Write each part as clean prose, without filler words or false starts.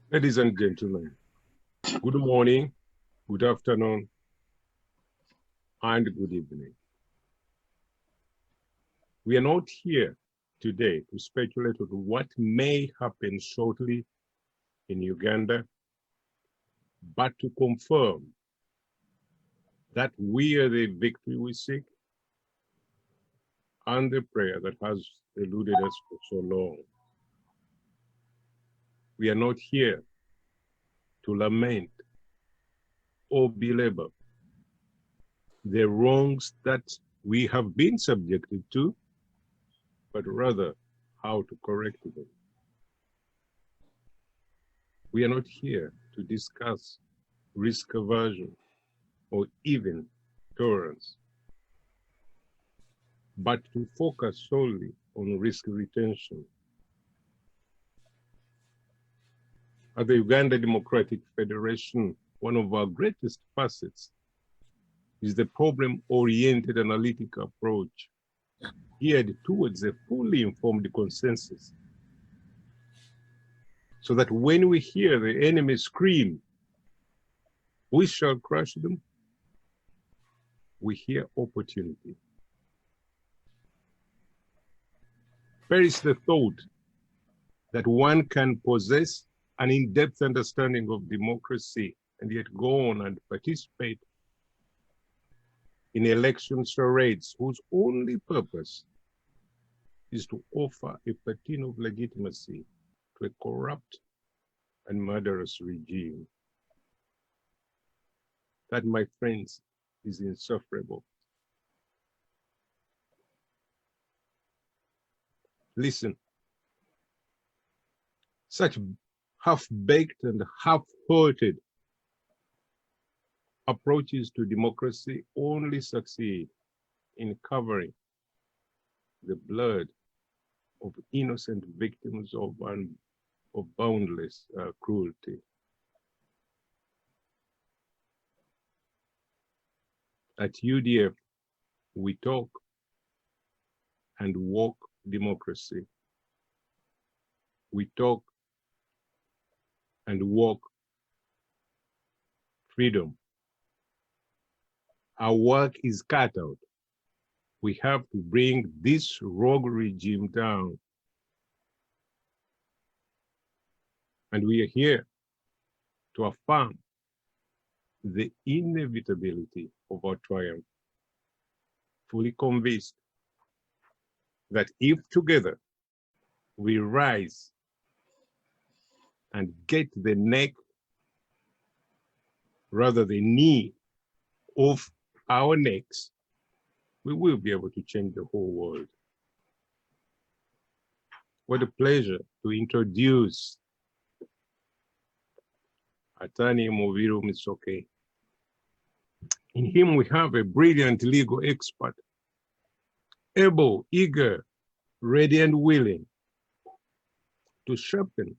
Ladies and gentlemen, good morning, good afternoon, and good evening. We are not here today to speculate on what may happen shortly in Uganda, but to confirm that we are the victory we seek and the prayer that has eluded us for so long. We are not here to lament or belabor the wrongs that we have been subjected to, but rather how to correct them. We are not here to discuss risk aversion or even tolerance, but to focus solely on risk retention. At the Uganda Democratic Federation, one of our greatest facets is the problem-oriented analytic approach geared towards a fully informed consensus, so that when we hear the enemy scream, "We shall crush them," we hear opportunity. Perish the thought that one can possess an in-depth understanding of democracy and yet go on and participate in election charades whose only purpose is to offer a patina of legitimacy to a corrupt and murderous regime. That, my friends, is insufferable. Listen, such half-baked and half-hearted approaches to democracy only succeed in covering the blood of innocent victims of boundless cruelty. At UDF, we talk and walk democracy. We talk and walk freedom. Our work is cut out. We have to bring this rogue regime down. And we are here to affirm the inevitability of our triumph, fully convinced that if together we rise and get the neck, rather the knee, of our necks, we will be able to change the whole world. What a pleasure to introduce Attorney Muviru Misoke. In him, we have a brilliant legal expert, able, eager, ready, and willing to sharpen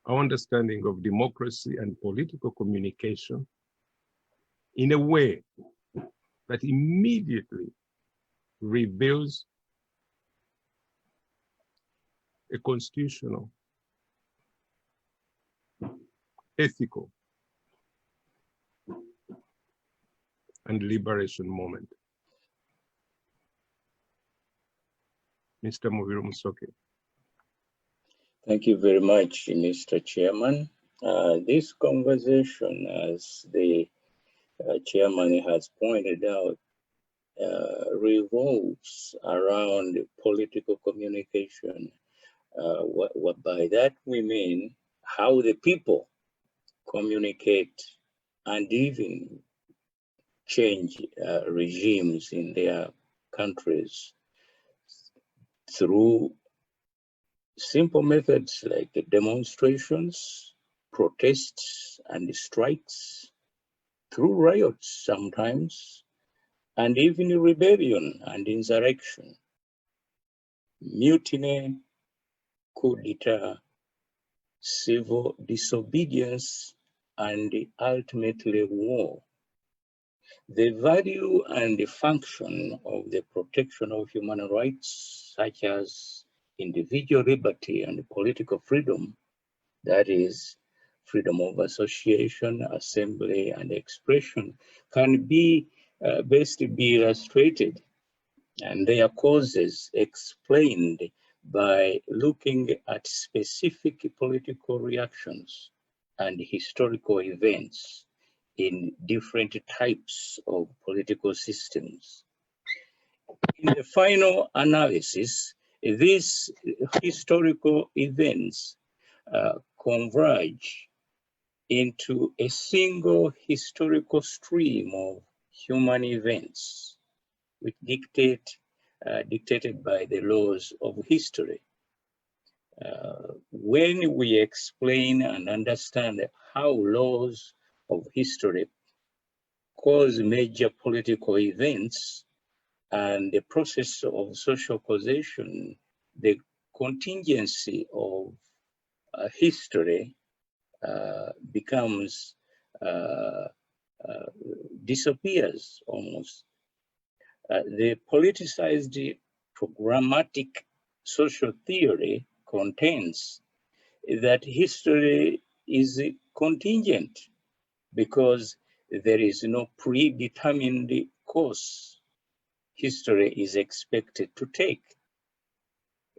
our understanding of democracy and political communication in a way that immediately reveals a constitutional, ethical, and liberation moment. Mr. Muviru Musoke. Thank you very much, Mr. Chairman. This conversation, as the Chairman has pointed out, revolves around political communication. What by that we mean how the people communicate and even change regimes in their countries through simple methods like demonstrations, protests, and strikes, through riots sometimes, and even rebellion and insurrection, mutiny, coup d'etat, civil disobedience, and ultimately war. The value and the function of the protection of human rights, such as individual liberty and political freedom, that is, freedom of association, assembly, and expression, can be best be illustrated and their causes explained by looking at specific political reactions and historical events in different types of political systems. In the final analysis, these historical events converge into a single historical stream of human events, which dictated by the laws of history. When we explain and understand how laws of history cause major political events and the process of social causation, the contingency of history becomes disappears almost. The politicized programmatic social theory contains that history is contingent because there is no predetermined course history is expected to take.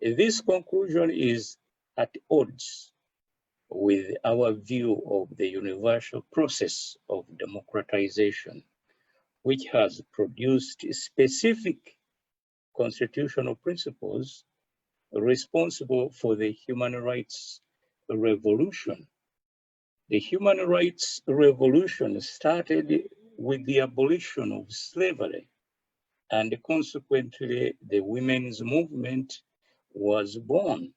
This conclusion is at odds with our view of the universal process of democratization, which has produced specific constitutional principles responsible for the human rights revolution. The human rights revolution started with the abolition of slavery, and consequently the women's movement was born.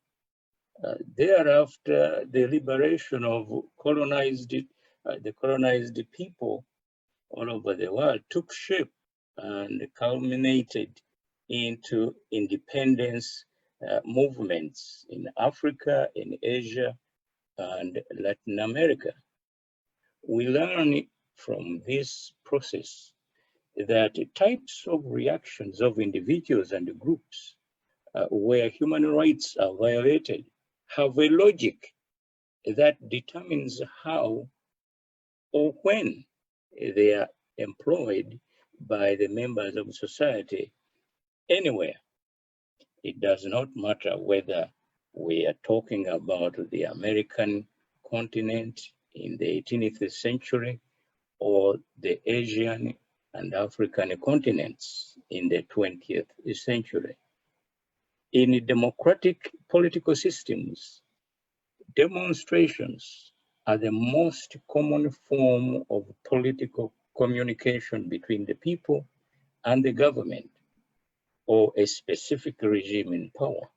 Thereafter, the liberation of the colonized people all over the world took shape and culminated into independence movements in Africa, in Asia, and Latin America. We learn from this process that types of reactions of individuals and groups where human rights are violated have a logic that determines how or when they are employed by the members of society anywhere. It does not matter whether we are talking about the American continent in the 18th century or the Asian and African continents in the 20th century. In democratic political systems, demonstrations are the most common form of political communication between the people and the government or a specific regime in power.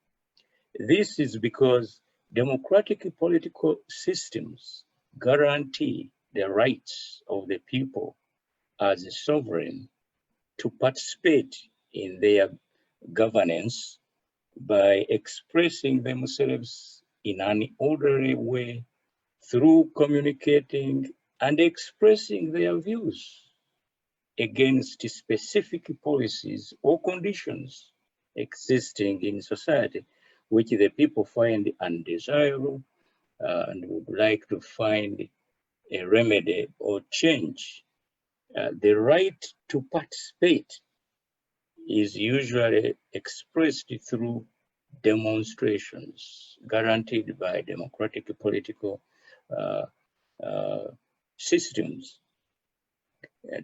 This is because democratic political systems guarantee the rights of the people as a sovereign to participate in their governance by expressing themselves in an orderly way through communicating and expressing their views against specific policies or conditions existing in society, which the people find undesirable and would like to find a remedy or change. The right to participate is usually expressed through demonstrations guaranteed by democratic political systems.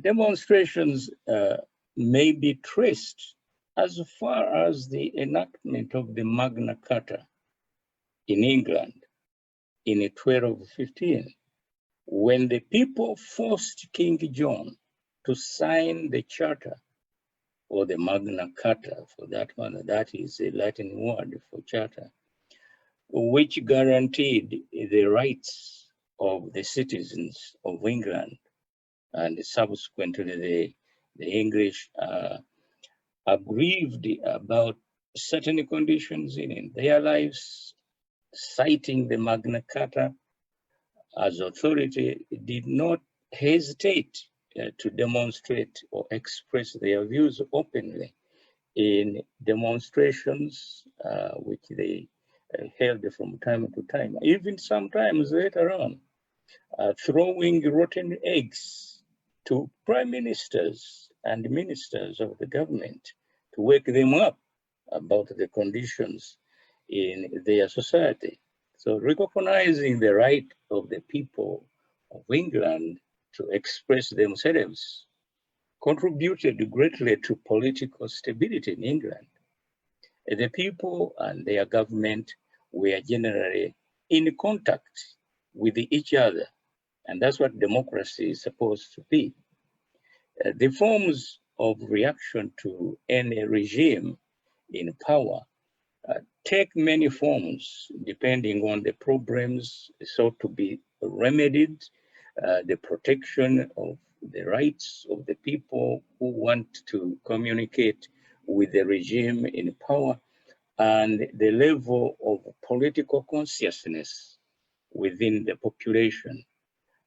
Demonstrations may be traced as far as the enactment of the Magna Carta in England in 1215, when the people forced King John to sign the charter, or the Magna Carta for that matter, that is a Latin word for charter, which guaranteed the rights of the citizens of England. And subsequently, the English aggrieved about certain conditions in their lives, citing the Magna Carta as authority, did not hesitate to demonstrate or express their views openly in demonstrations which they held from time to time, even sometimes later on, throwing rotten eggs to prime ministers and ministers of the government to wake them up about the conditions in their society. So recognizing the right of the people of England to express themselves contributed greatly to political stability in England. The people and their government were generally in contact with each other, and that's what democracy is supposed to be. The forms of reaction to any regime in power take many forms depending on the problems sought to be remedied, the protection of the rights of the people who want to communicate with the regime in power, and the level of political consciousness within the population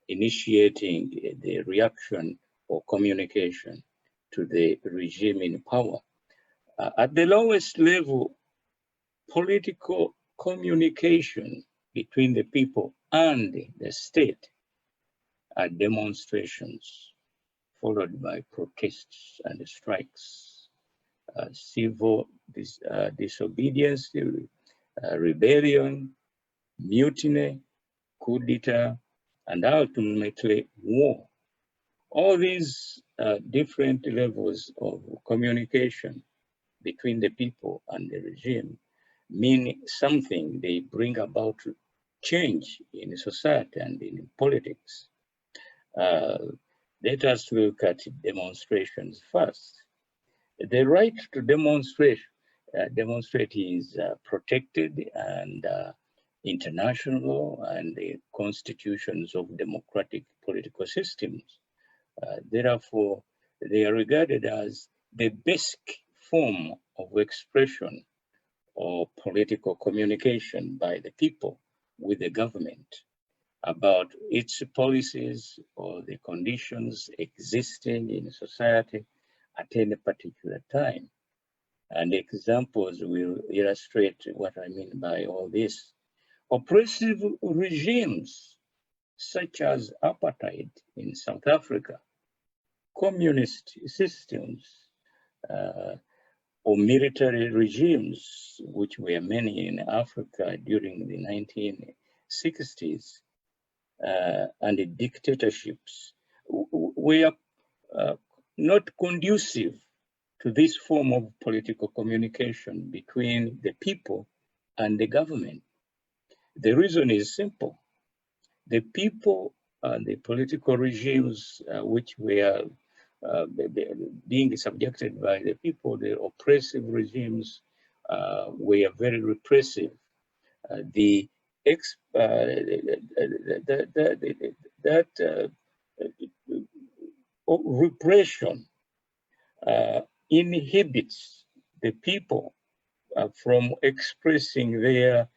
initiating the reaction or communication to the regime in power. At the lowest level, political communication between the people and the state are demonstrations followed by protests and strikes, civil disobedience, rebellion, mutiny, coup d'etat, and ultimately war. All these different levels of communication between the people and the regime mean something. They bring about change in society and in politics. Let us look at demonstrations first. The right to demonstrate is protected and international law and the constitutions of democratic political systems. Therefore, they are regarded as the basic form of expression or political communication by the people with the government about its policies or the conditions existing in society at any particular time. And examples will illustrate what I mean by all this. Oppressive regimes such as apartheid in South Africa, communist systems, or military regimes, which were many in Africa during the 1960s, and the dictatorships, were not conducive to this form of political communication between the people and the government. The reason is simple. The people and the political regimes which were being subjected by the people, the oppressive regimes were very repressive. Repression inhibits the people from expressing their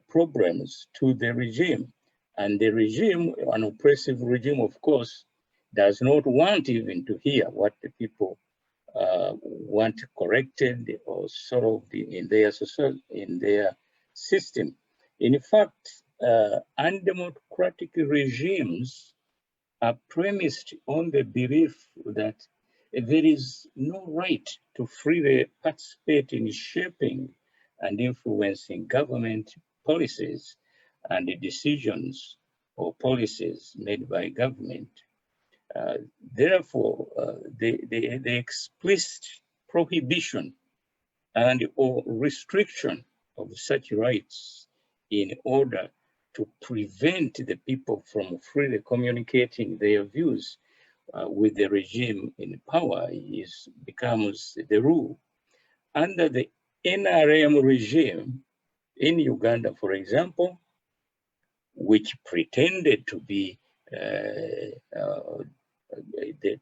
problems to the regime. And the regime, an oppressive regime, of course, does not want even to hear what the people want corrected or solved in their society, in their system. In fact, undemocratic regimes are premised on the belief that there is no right to freely participate in shaping and influencing government policies and the decisions or policies made by government. Therefore, the explicit prohibition and or restriction of such rights in order to prevent the people from freely communicating their views with the regime in power becomes the rule. Under the NRM regime in Uganda, for example, which pretended to be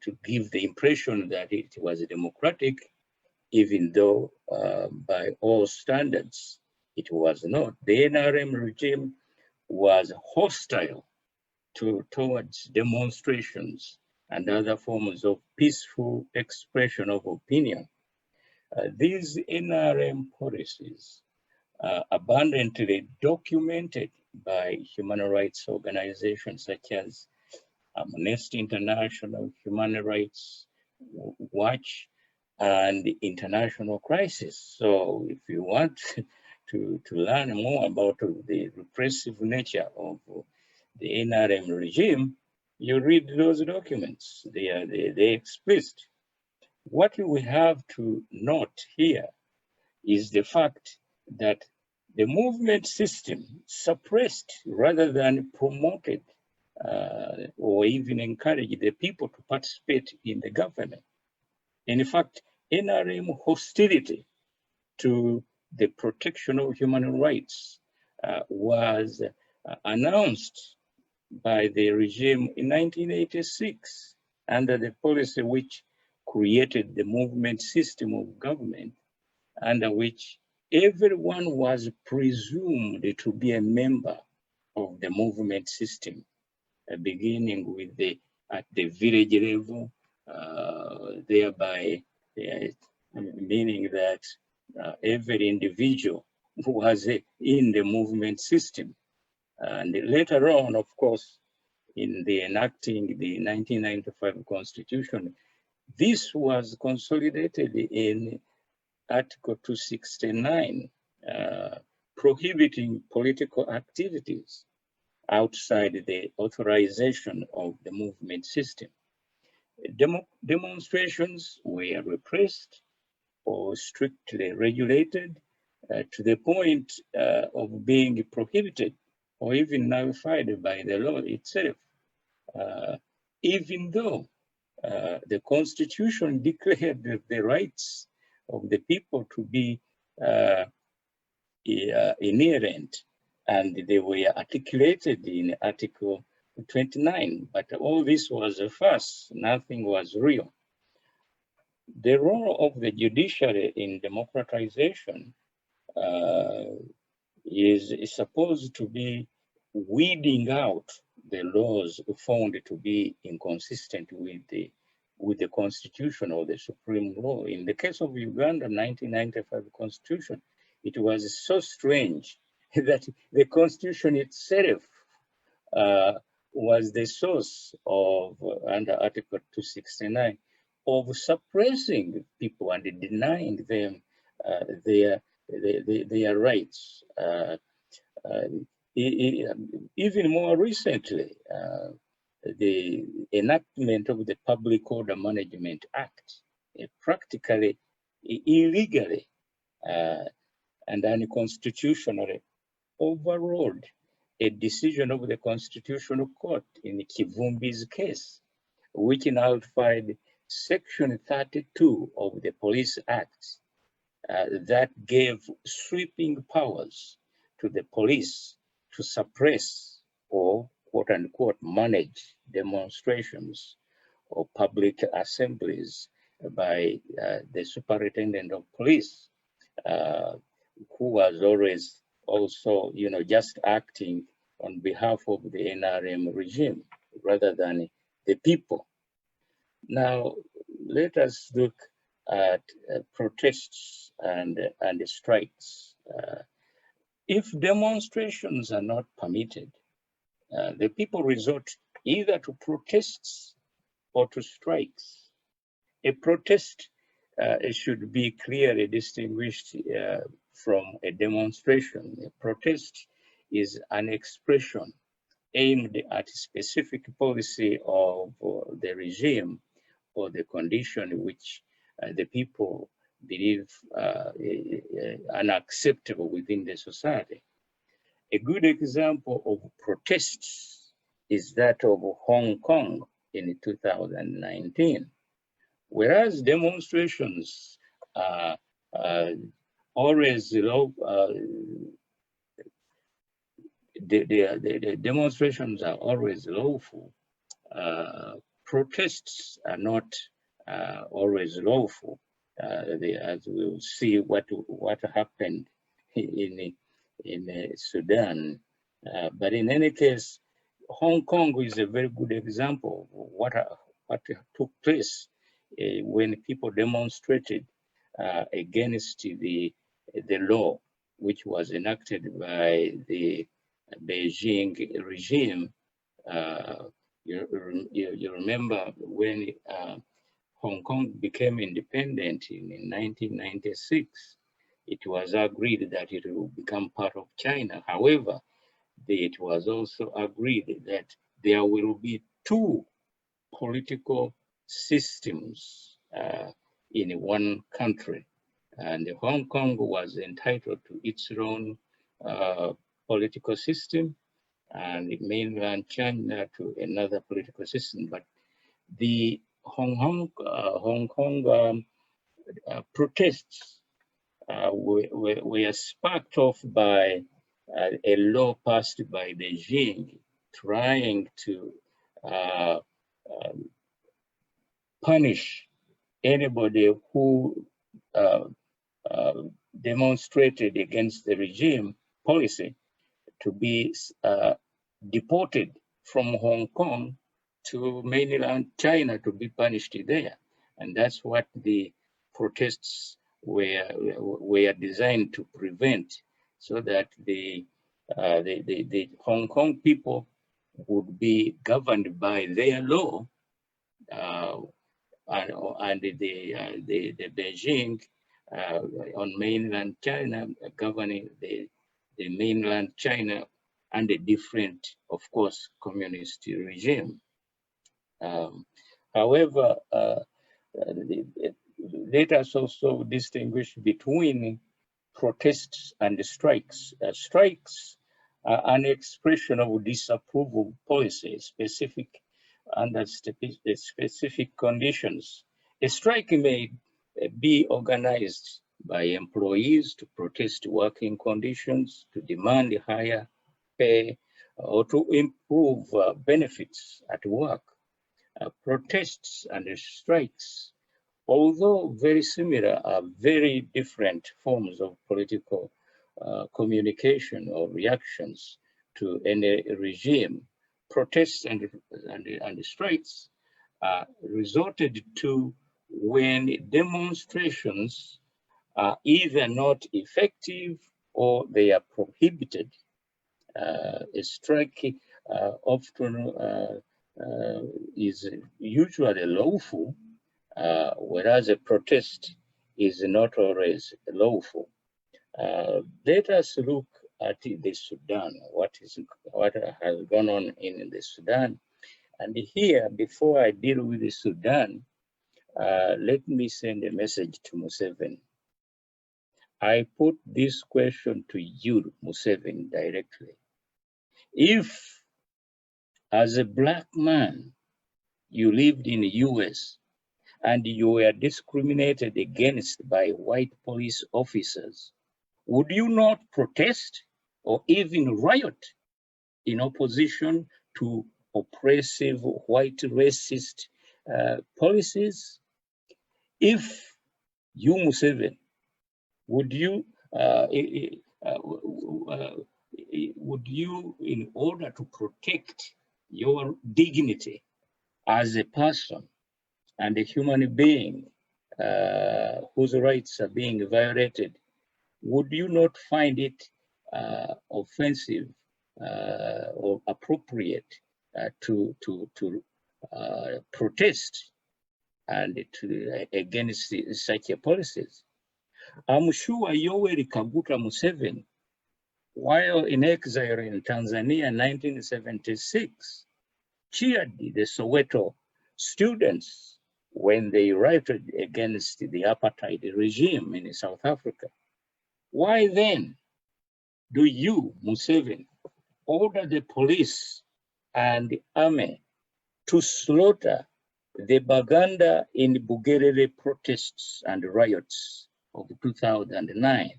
to give the impression that it was democratic, even though by all standards it was not. The NRM regime was hostile towards demonstrations and other forms of peaceful expression of opinion. These NRM policies abundantly documented by human rights organizations such as Amnesty International, Human Rights Watch, and the International Crisis. So if you want to learn more about the repressive nature of the NRM regime, you read those documents. They're explicit. What we have to note here is the fact that the movement system suppressed rather than promoted or even encouraged the people to participate in the government. In fact, NRM hostility to the protection of human rights was announced by the regime in 1986 under the policy which created the movement system of government, under which everyone was presumed to be a member of the movement system, beginning with at the village level, thereby meaning that every individual was in the movement system. And later on, of course, in the enacting the 1995 Constitution, this was consolidated in Article 269, prohibiting political activities outside the authorization of the movement system. Demonstrations were repressed or strictly regulated to the point of being prohibited or even nullified by the law itself, even though the Constitution declared the rights of the people to be inherent, and they were articulated in Article 29, but all this was a farce, nothing was real. The role of the judiciary in democratization is supposed to be weeding out the laws found to be inconsistent with the Constitution or the Supreme Law. In the case of Uganda 1995 Constitution, it was so strange that the Constitution itself was the source of, under Article 269, of suppressing people and denying them their rights. Even more recently, the enactment of the Public Order Management Act practically, illegally, and unconstitutionally overruled a decision of the Constitutional Court in Kivumbi's case, which nullified Section 32 of the Police Act that gave sweeping powers to the police to suppress or quote unquote manage demonstrations or public assemblies by the superintendent of police, who was always also, just acting on behalf of the NRM regime rather than the people. Now, let us look at protests and strikes. If demonstrations are not permitted, the people resort either to protests or to strikes. A protest should be clearly distinguished from a demonstration. A protest is an expression aimed at a specific policy of the regime or the condition which the people believe unacceptable within the society. A good example of protests is that of Hong Kong in 2019. Whereas demonstrations are always the demonstrations are always lawful, protests are not always lawful. As we'll see what happened in Sudan. But in any case, Hong Kong is a very good example of what took place when people demonstrated against the law which was enacted by the Beijing regime. You remember when Hong Kong became independent in 1996, it was agreed that it will become part of China. However, it was also agreed that there will be two political systems in one country. And Hong Kong was entitled to its own political system, and mainland China to another political system. But the Hong Kong protests were sparked off by a law passed by Beijing trying to punish anybody who demonstrated against the regime policy to be deported from Hong Kong to mainland China to be punished there. And that's what the protests were designed to prevent, so that the Hong Kong people would be governed by their law, and the Beijing on mainland China governing the mainland China and a different, of course, communist regime. However, let us also distinguish between protests and strikes. Strikes are an expression of disapproval policy specific under specific conditions. A strike may be organized by employees to protest working conditions, to demand higher pay, or to improve benefits at work. Protests and strikes, although very similar, are very different forms of political communication or reactions to any regime. Protests and strikes resorted to when demonstrations are either not effective or they are prohibited. A strike often is usually lawful, whereas a protest is not always lawful. Let us look at the Sudan, what has gone on in the Sudan. And here, before I deal with the Sudan, let me send a message to Museveni. I put this question to you, Museveni, directly. If, as a Black man, you lived in the US and you were discriminated against by white police officers, would you not protest or even riot in opposition to oppressive white racist policies? If you, Museveni, would you, in order to protect your dignity as a person and a human being whose rights are being violated, would you not find it offensive or appropriate to protest and against such policies? I'm sure Yoweri Kaguta Museveni, while in exile in Tanzania in 1976, cheered the Soweto students when they rioted against the apartheid regime in South Africa. Why then do you, Museveni, order the police and the army to slaughter the Baganda in Bugerere protests and riots of 2009?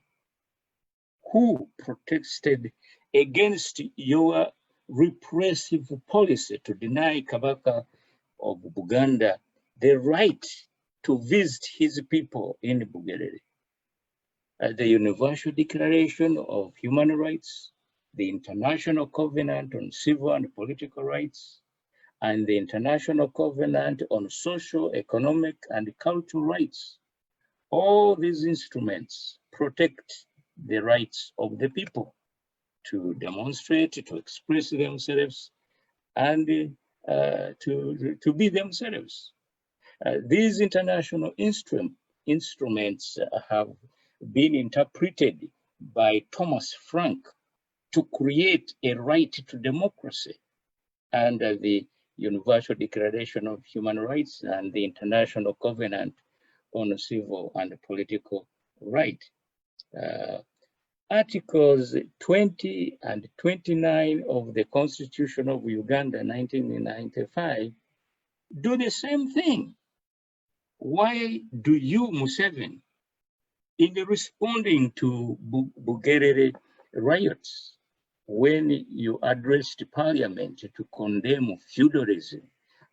Who protested against your repressive policy to deny Kabaka of Buganda the right to visit his people in Bugerere? The Universal Declaration of Human Rights, the International Covenant on Civil and Political Rights, and the International Covenant on Social, Economic, and Cultural Rights. All these instruments protect the rights of the people to demonstrate, to express themselves, and to be themselves. These international instruments have been interpreted by Thomas Frank to create a right to democracy under the Universal Declaration of Human Rights and the International Covenant on Civil and Political Rights. Articles 20 and 29 of the Constitution of Uganda 1995 do the same thing. Why do you, Museveni, in responding to Bugerere riots, when you addressed Parliament to condemn feudalism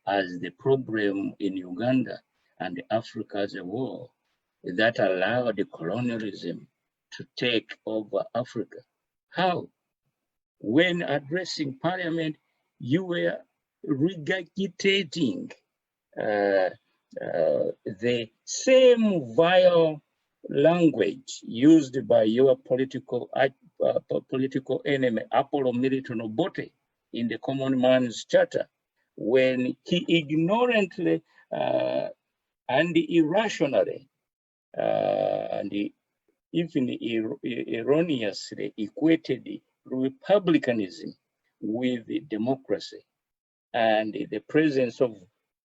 as the problem in Uganda and Africa as a whole that allowed colonialism to take over Africa? How? When addressing Parliament, you were regurgitating the same vile language used by your political enemy, Apollo Milton Obote, in the Common Man's Charter, when he ignorantly and irrationally and even erroneously equated republicanism with democracy and the presence of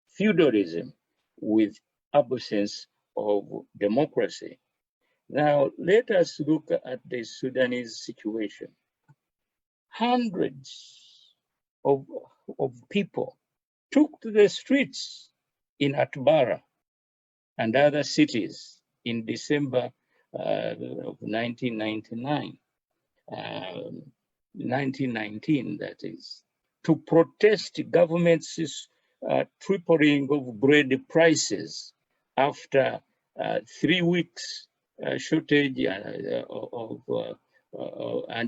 feudalism with absence of democracy. Now, let us look at the Sudanese situation. Hundreds of people took to the streets in Atbara and other cities in December of 1919, that is, to protest government's tripling of bread prices after 3 weeks shortage and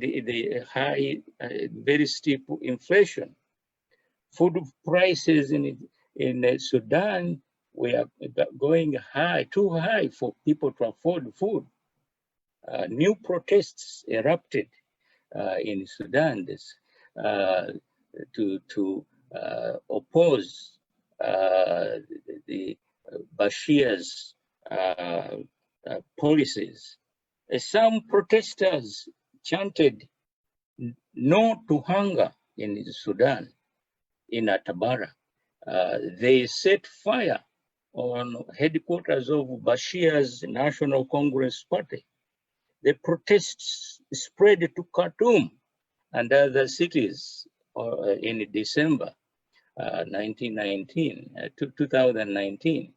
the high, very steep inflation. Food prices in Sudan were going high, too high for people to afford food. New protests erupted in Sudan to oppose the Bashir's policies. Some protesters chanted "No to hunger" in Sudan, in Atbara. They set fire on headquarters of Bashir's National Congress Party. The protests spread to Khartoum and other cities in December 2019.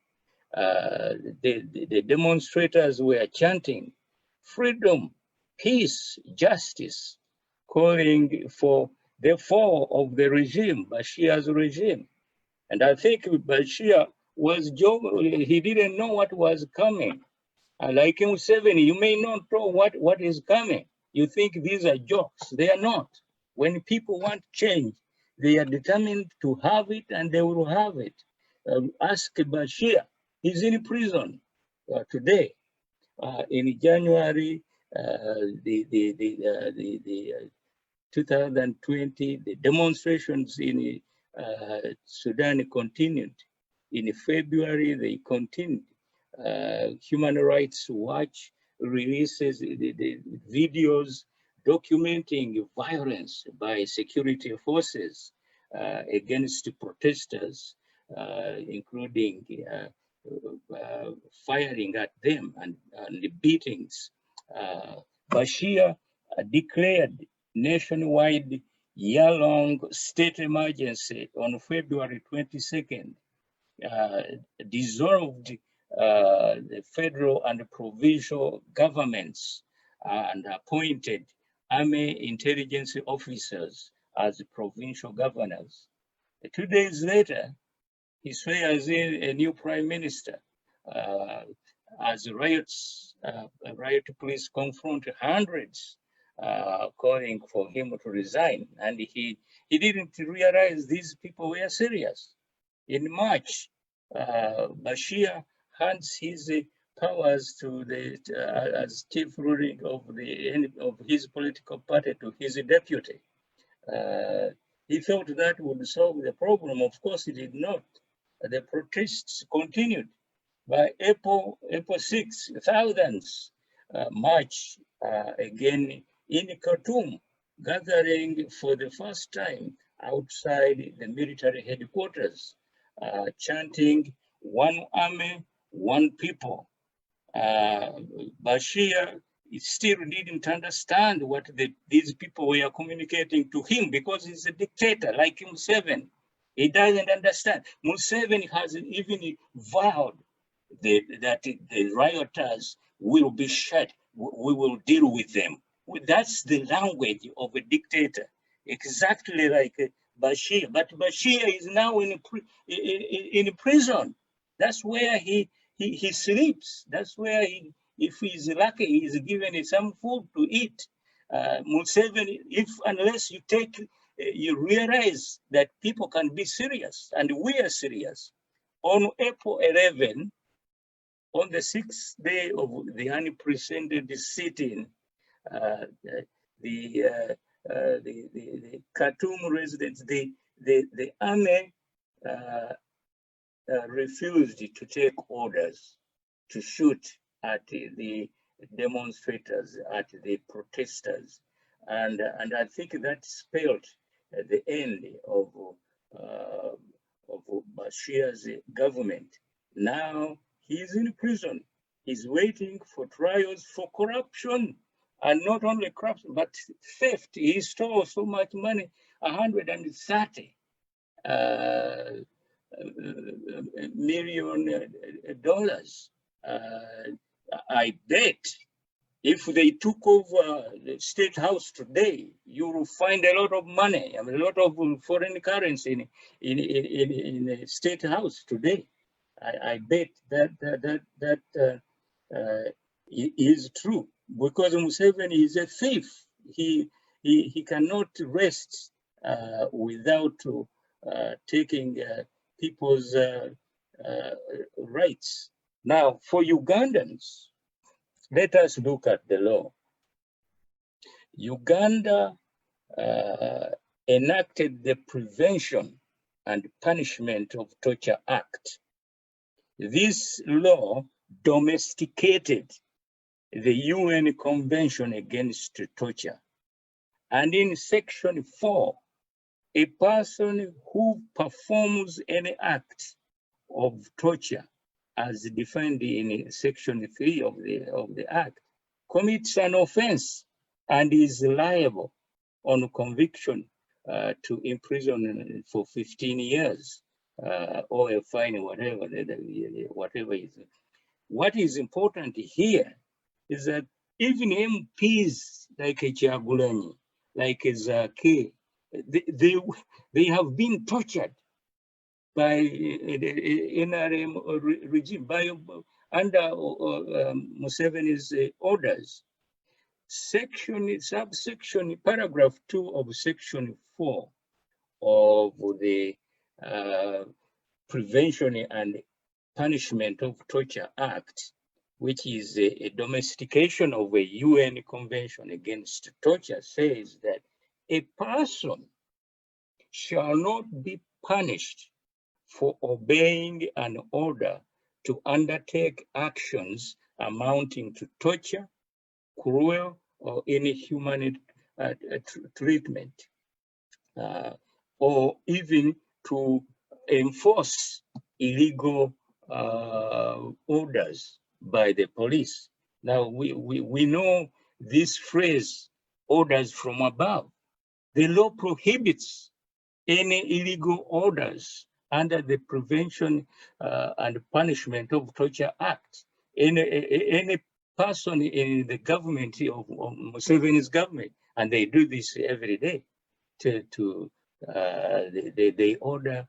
The demonstrators were chanting freedom, peace, justice, calling for the fall of the regime, Bashir's regime. And I think Bashir was joking, he didn't know what was coming. Like Museveni, you may not know what is coming. You think these are jokes. They are not. When people want change, they are determined to have it and they will have it. Ask Bashir, he's in prison today. In January, 2020, the demonstrations in Sudan continued. In February, they continued. Human Rights Watch releases the videos documenting violence by security forces against protesters, including firing at them and beatings. Bashir declared nationwide year-long state emergency on February 22nd, dissolved the federal and provincial governments and appointed army intelligence officers as provincial governors. 2 days later, he swears in a new prime minister as riot police confront hundreds calling for him to resign. And he didn't realize these people were serious. In March, Bashir hands his powers to the as chief ruling of his political party to his deputy. He thought that would solve the problem. Of course, it did not. The protests continued. By April 6, thousands march again in Khartoum, gathering for the first time outside the military headquarters, chanting, "One army, one people." Bashir still didn't understand what these people were communicating to him because he's a dictator like Museveni. He doesn't understand. Museveni has even vowed that the rioters will be shot. We will deal with them. That's the language of a dictator, exactly like Bashir. But Bashir is now in prison. That's where he sleeps. That's where if he's lucky, he's given some food to eat. Museveni, unless you realize that people can be serious, and we are serious. On April 11, on the 6th day of the unprecedented sitting, the Khartoum residents, the army refused to take orders to shoot at the demonstrators, at the protesters, and I think that spelled the end of Bashir's government. Now he's in prison. He's waiting for trials for corruption, and not only corruption but theft. He stole so much money, $130 million. I bet if they took over the State House today, you will find a lot of money, a lot of foreign currency in the State House today. I bet that is true, because Museveni is a thief. He cannot rest without taking people's rights. Now, for Ugandans, let us look at the law. Uganda enacted the Prevention and Punishment of Torture Act. This law domesticated the UN Convention Against Torture. And in Section 4, a person who performs any act of torture, as defined in Section 3 of the Act, commits an offense and is liable on conviction to imprisonment for 15 years or a fine, whatever is. What is important here is that even MPs like Kyagulanyi, like Zaki, they have been tortured by the NRM regime, under Museveni's orders. Subsection, paragraph 2 of Section 4 of the Prevention and Punishment of Torture Act, which is a domestication of a UN Convention Against Torture, says that a person shall not be punished for obeying an order to undertake actions amounting to torture, cruel, or inhuman treatment, or even to enforce illegal orders by the police. Now, we know this phrase, orders from above. The law prohibits any illegal orders under the Prevention and Punishment of Torture Act. Any person in the government of Museveni's government, and they do this every day, they order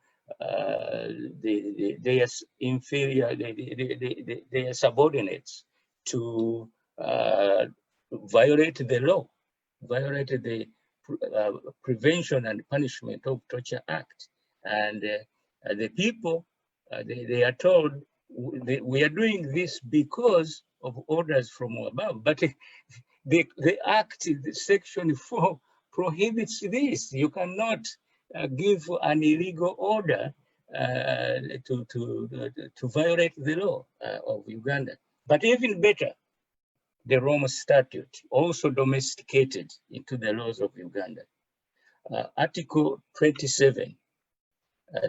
their inferior, their subordinates to violate the law, violate the Prevention and Punishment of Torture Act. And the people, they are told we are doing this because of orders from above. But the Act, Section 4, prohibits this. You cannot give an illegal order to violate the law of Uganda. But even better, the Rome Statute, also domesticated into the laws of Uganda. Article 27,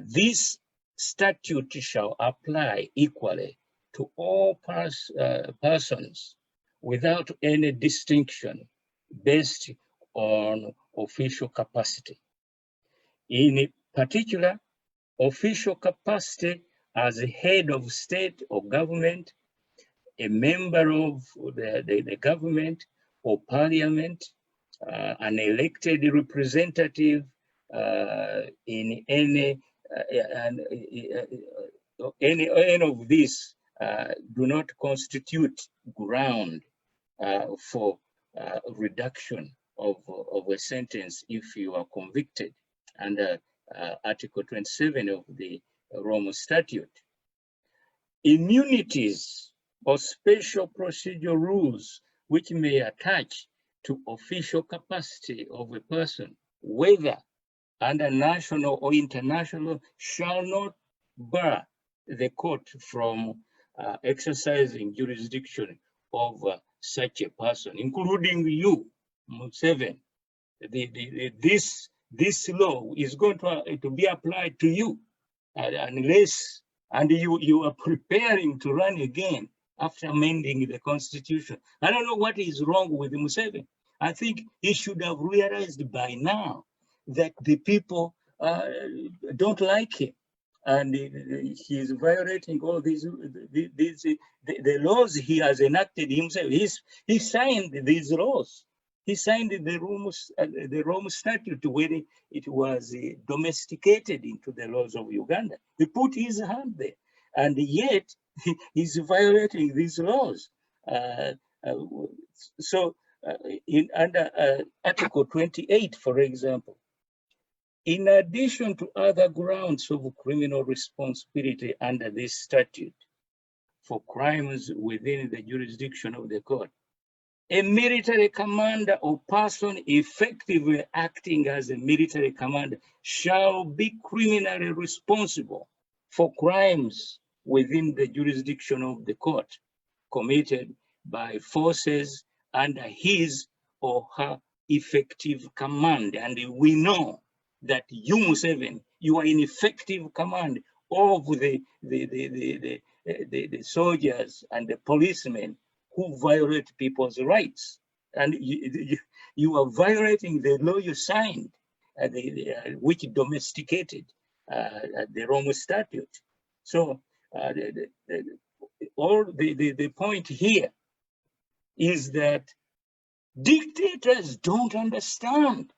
this statute shall apply equally to all persons without any distinction based on official capacity. In particular, official capacity as a head of state or government, a member of the government or parliament, an elected representative in any of these do not constitute ground for reduction of a sentence if you are convicted under Article 27 of the Rome Statute. Immunities or special procedure rules which may attach to official capacity of a person, whether under national or international, shall not bar the court from exercising jurisdiction over such a person, including you, Museveni. This law is going to be applied to you unless, and you are preparing to run again after amending the constitution. I don't know what is wrong with Museveni. I think he should have realized by now that the people don't like him, and he is violating all the laws he has enacted himself. He signed these laws. He signed the Rome Statute when it was domesticated into the laws of Uganda. He put his hand there, and yet he's violating these laws. Under Article 28, for example, in addition to other grounds of criminal responsibility under this statute for crimes within the jurisdiction of the court, a military commander or person effectively acting as a military commander shall be criminally responsible for crimes within the jurisdiction of the court committed by forces under his or her effective command. And we know that you, Museveni, you are in effective command of the soldiers and the policemen who violate people's rights. And you are violating the law you signed, which domesticated the Rome Statute. So the point here is that dictators don't understand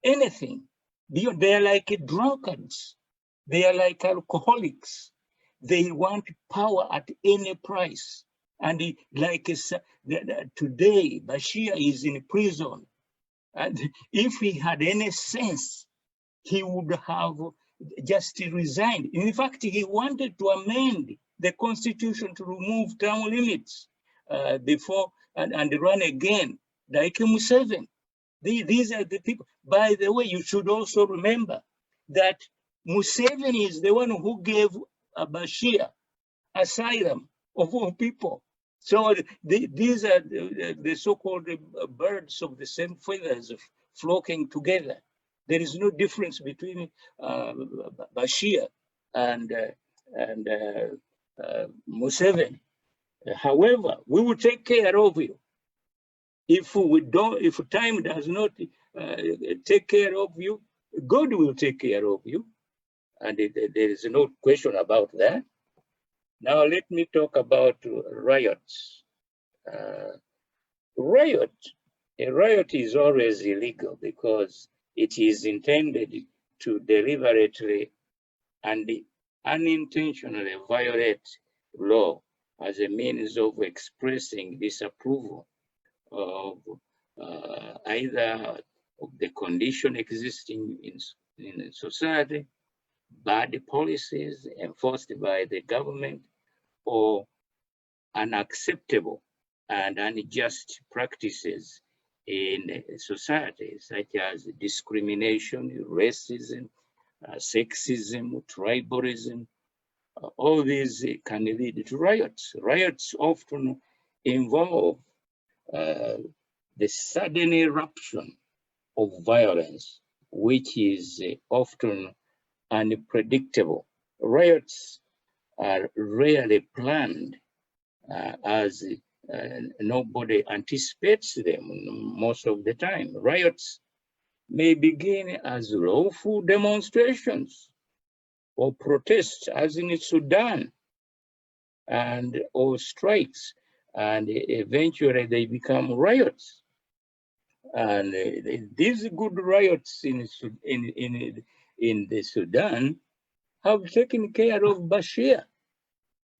anything. They are like drunkards. They are like alcoholics. They want power at any price. And like today, Bashir is in prison. And if he had any sense, he would have just resigned. In fact, he wanted to amend the constitution to remove term limits before and run again, like Museveni. These are the people. By the way, you should also remember that Museveni is the one who gave Bashir asylum of all people. So these are the so-called birds of the same feathers flocking together. There is no difference between Bashir and Museveni. However, we will take care of you. If time does not take care of you, God will take care of you. And there is no question about that. Now let me talk about riots. A riot is always illegal because it is intended to deliberately and unintentionally violate law as a means of expressing disapproval of either of the condition existing in society, bad policies enforced by the government, or unacceptable and unjust practices in society, such as discrimination, racism, sexism, tribalism. All these can lead to riots. Riots often involve the sudden eruption of violence, which is often unpredictable. Riots are rarely planned, as nobody anticipates them most of the time. Riots may begin as lawful demonstrations or protests, as in Sudan, and or strikes, and eventually they become riots. And these good riots in the Sudan have taken care of Bashir.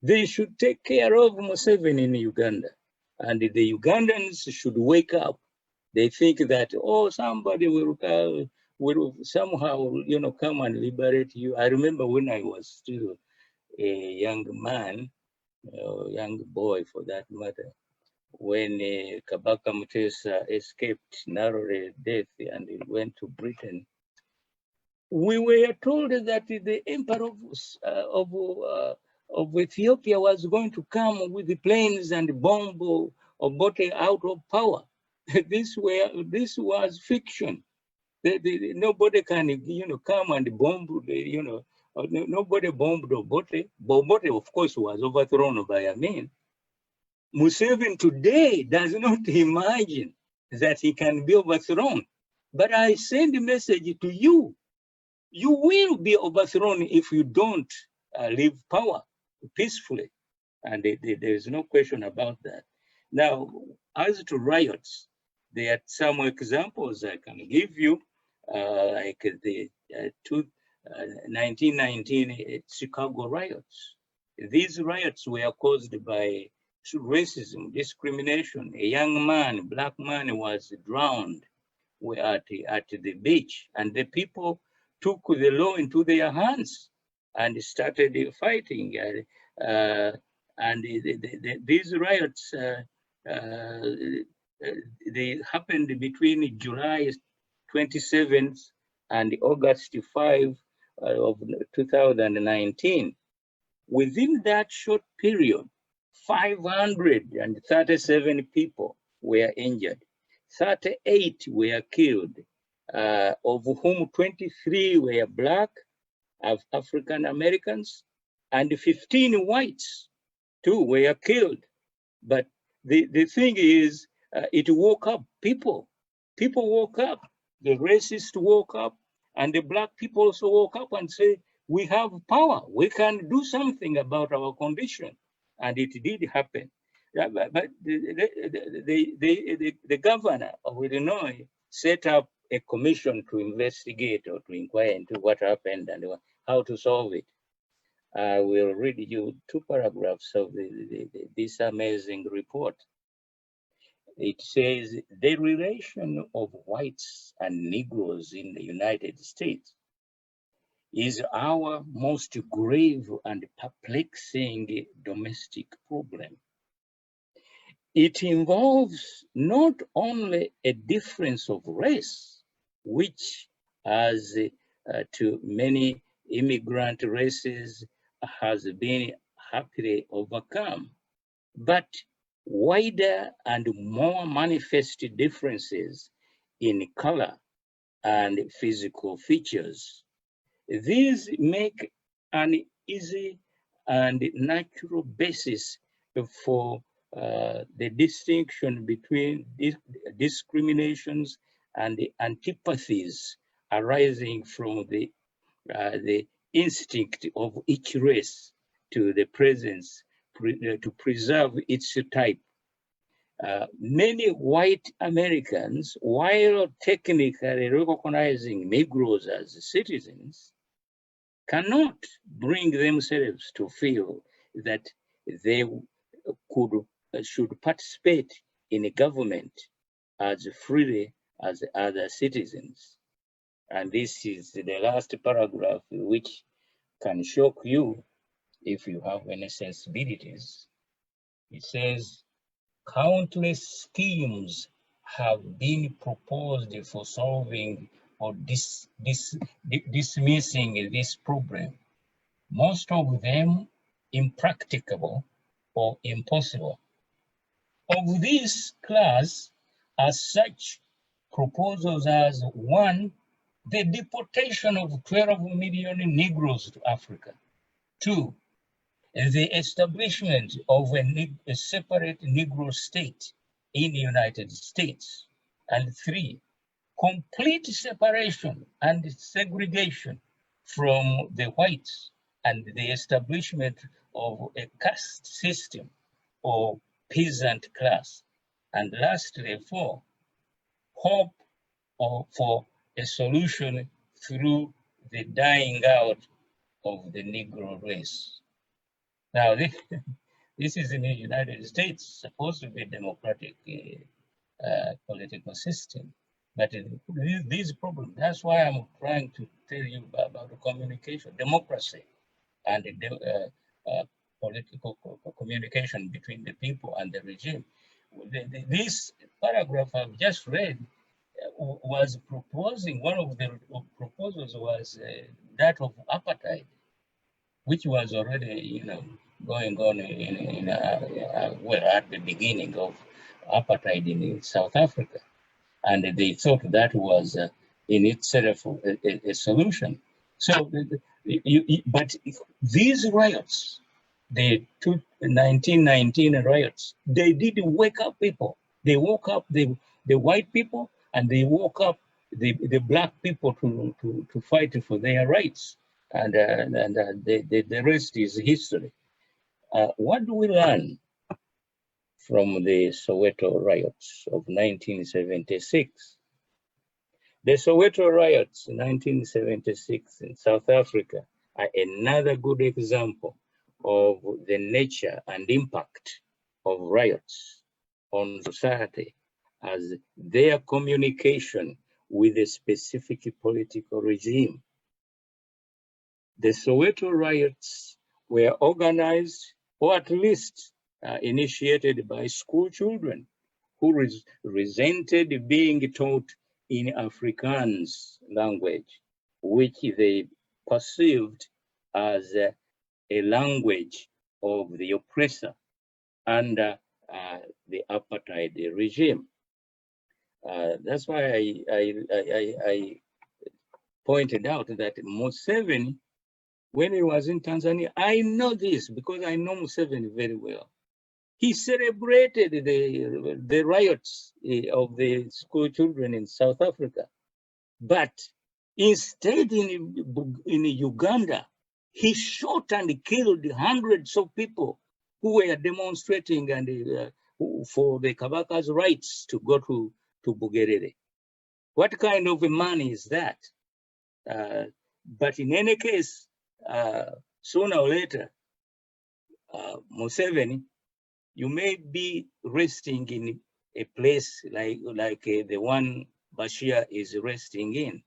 They should take care of Museveni in Uganda. And the Ugandans should wake up. They think that, oh, somebody will somehow, come and liberate you. I remember when I was still a young man, young boy for that matter, when Kabaka Mutesa escaped narrowly death and he went to Britain. We were told that the emperor of Ethiopia was going to come with the planes and bomb Obote out of power. This was fiction. Nobody can, come and bomb, nobody bombed Obote. Obote, of course, was overthrown by Amin. Museveni today does not imagine that he can be overthrown. But I send a message to you. You will be overthrown if you don't leave power peacefully. And there's no question about that. Now, as to riots, there are some examples I can give you, like the 1919 Chicago riots. These riots were caused by racism, discrimination. A young man, black man, was drowned at the beach, and the people took the law into their hands and started fighting. And these riots, they happened between July 27th and August 5 of 2019. Within that short period, 537 people were injured, 38 were killed, of whom 23 were Black, African Americans, and 15 whites too were killed. But the thing is, it woke up people. People woke up. The racists woke up, and the Black people also woke up and say, we have power. We can do something about our condition. And it did happen. But the governor of Illinois set up a commission to investigate or to inquire into what happened and how to solve it. I will read you 2 paragraphs of this amazing report. It says, the relation of whites and Negroes in the United States is our most grave and perplexing domestic problem. It involves not only a difference of race, which, as to many immigrant races, has been happily overcome, but wider and more manifest differences in color and physical features. These make an easy and natural basis for the distinction between discriminations and the antipathies arising from the instinct of each race to the presence, to preserve its type. Many white Americans, while technically recognizing Negroes as citizens, cannot bring themselves to feel that they should participate in a government as freely as other citizens. And this is the last paragraph, which can shock you. if you have any sensibilities, it says, countless schemes have been proposed for solving or dismissing this problem, most of them impracticable or impossible. Of this class are such proposals as: one, the deportation of 12 million Negroes to Africa; two, the establishment of a separate Negro state in the United States; and three, complete separation and segregation from the whites and the establishment of a caste system or peasant class; and lastly, four, hope for a solution through the dying out of the Negro race. Now, this is in the United States, supposed to be a democratic political system. But these problems, that's why I'm trying to tell you about the communication, democracy, and the political communication between the people and the regime. This paragraph I've just read was proposing, one of the proposals was that of apartheid, which was already, going on well, at the beginning of apartheid in South Africa. And they thought that was in itself a solution. So, but these riots, the 1919 riots, they did wake up people. They woke up the white people, and they woke up the black people to fight for their rights. And the rest is history. What do we learn from the Soweto riots of 1976? The Soweto riots in 1976 in South Africa are another good example of the nature and impact of riots on society as their communication with a specific political regime. The Soweto riots were organized, or at least initiated, by school children who resented being taught in Afrikaans language, which they perceived as a language of the oppressor under the apartheid regime. That's why I pointed out that Museveni, when he was in Tanzania, I know this because I know Museveni very well. He celebrated the riots of the school children in South Africa. But instead in Uganda, he shot and killed hundreds of people who were demonstrating and for the Kabaka's rights to go to Bugerere. What kind of a man is that? But in any case, sooner or later, Museveni, you may be resting in a place like the one Bashir is resting in,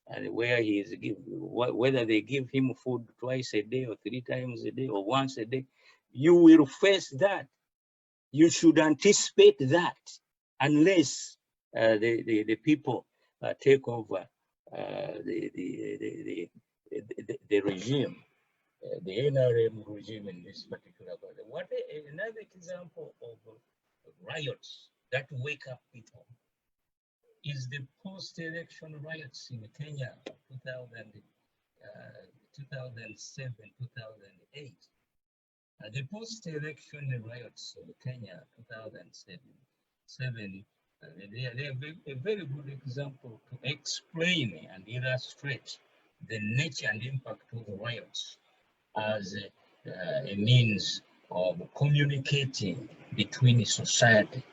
and where he is whether they give him food twice a day or 3 times a day or once a day, you will face that. You should anticipate that, unless the people take over the regime. The NRM regime in this particular country. Another example of riots that wake up people is the post-election riots in Kenya, 2007, 2008. The post-election riots in Kenya, 2007, they are a very good example to explain and illustrate the nature and impact of the riots as a means of communicating between society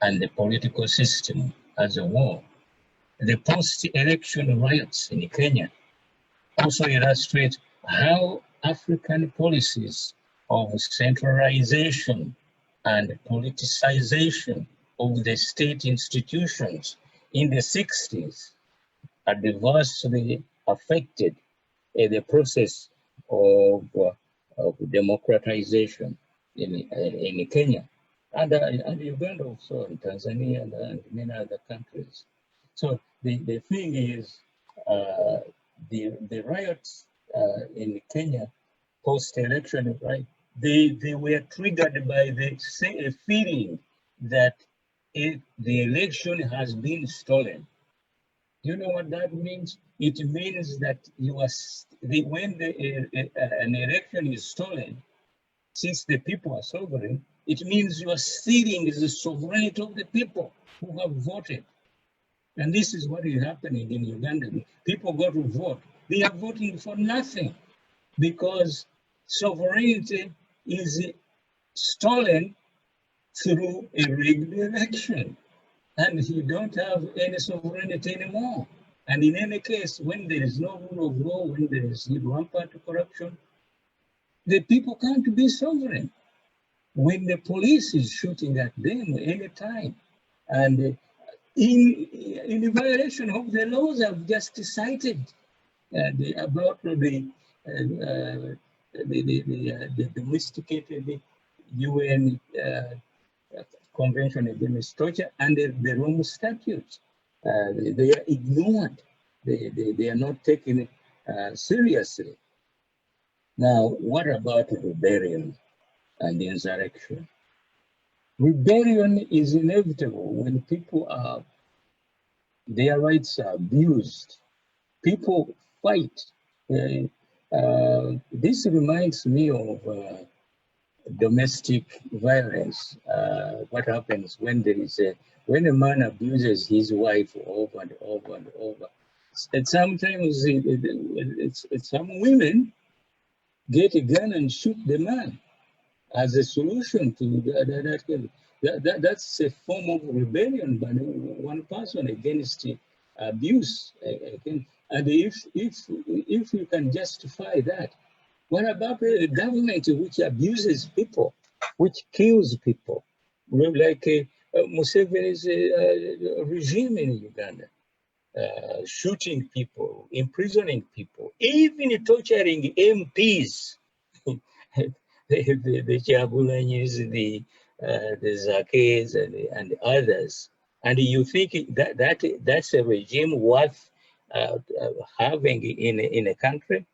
and the political system as a whole. The post-election riots in Kenya also illustrate how African policies of centralization and politicization of the state institutions in the 60s adversely affected the process of of democratization in Kenya and Uganda also, and Tanzania and many other countries. So the thing is, the riots in Kenya post-election, right? They were triggered by the feeling that the election has been stolen. You know what that means? It means that when an election is stolen, since the people are sovereign, it means you are stealing the sovereignty of the people who have voted. And this is what is happening in Uganda. People go to vote. They are voting for nothing because sovereignty is stolen through a rigged election. And you don't have any sovereignty anymore. And in any case, when there is no rule of law, when there is rampant corruption, the people can't be sovereign. When the police is shooting at them anytime, and in violation of the laws I've just cited about the domesticated UN Convention Against Torture and the Rome Statutes. They are ignored. They are not taken seriously. Now, what about rebellion and insurrection? Rebellion is inevitable when their rights are abused. People fight. This reminds me of domestic violence. What happens when when a man abuses his wife over and over and over? And sometimes some women get a gun and shoot the man as a solution to that's a form of rebellion by one person against abuse. And if you can justify that, what about a government which abuses people, which kills people, like Museveni's regime in Uganda, shooting people, imprisoning people, even torturing MPs, the Chabulanyis, the Zakes, and others. And you think that's a regime worth having in a country?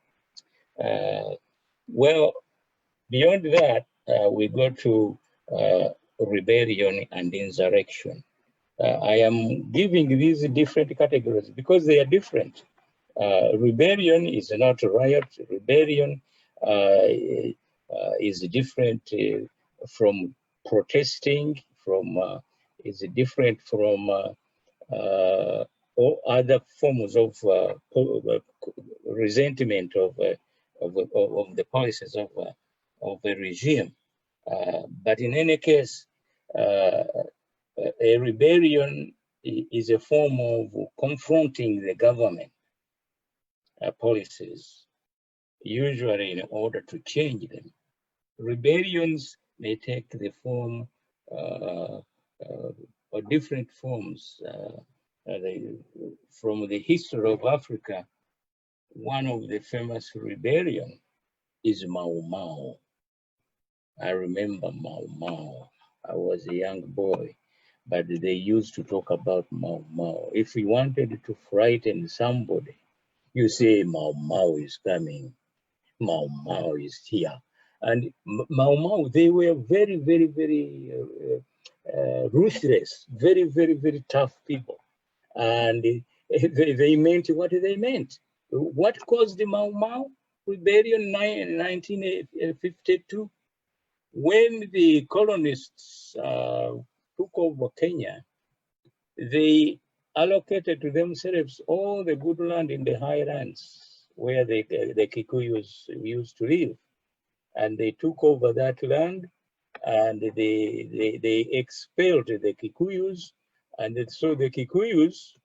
Well, beyond that, we go to rebellion and insurrection. I am giving these different categories because they are different. Rebellion is not a riot. Rebellion is different from protesting, is different from all other forms of resentment of the policies of a regime. But in any case, a rebellion is a form of confronting the government policies, usually in order to change them. Rebellions may take the form or different forms. From the history of Africa, one of the famous rebellion is Mau Mau. I remember Mau Mau. I was a young boy, but they used to talk about Mau Mau. If you wanted to frighten somebody, you say Mau Mau is coming. Mau Mau is here. And Mau Mau, they were very, very, very ruthless, very, very, very tough people. And they meant what they meant. What caused the Mau Mau rebellion in 1952? When the colonists took over Kenya, they allocated to themselves all the good land in the highlands where the Kikuyus used to live. And they took over that land and they expelled the Kikuyus. And so the Kikuyus,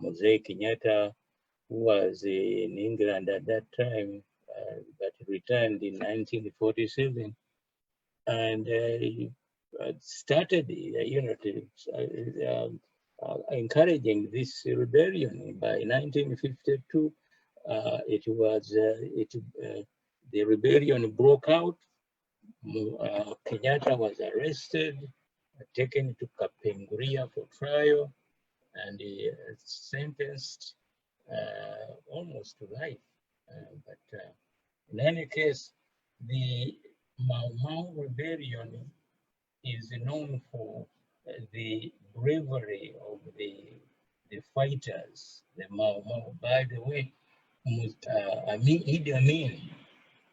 Mosaic Kenyatta, who was in England at that time, but returned in 1947, and started, encouraging this rebellion. By 1952, the rebellion broke out. Kenyatta was arrested, taken to Kapenguria for trial, and sentenced almost to life. But in any case, the Mau Mau rebellion is known for the bravery of the fighters, the Mau Mau. By the way, Idi Amin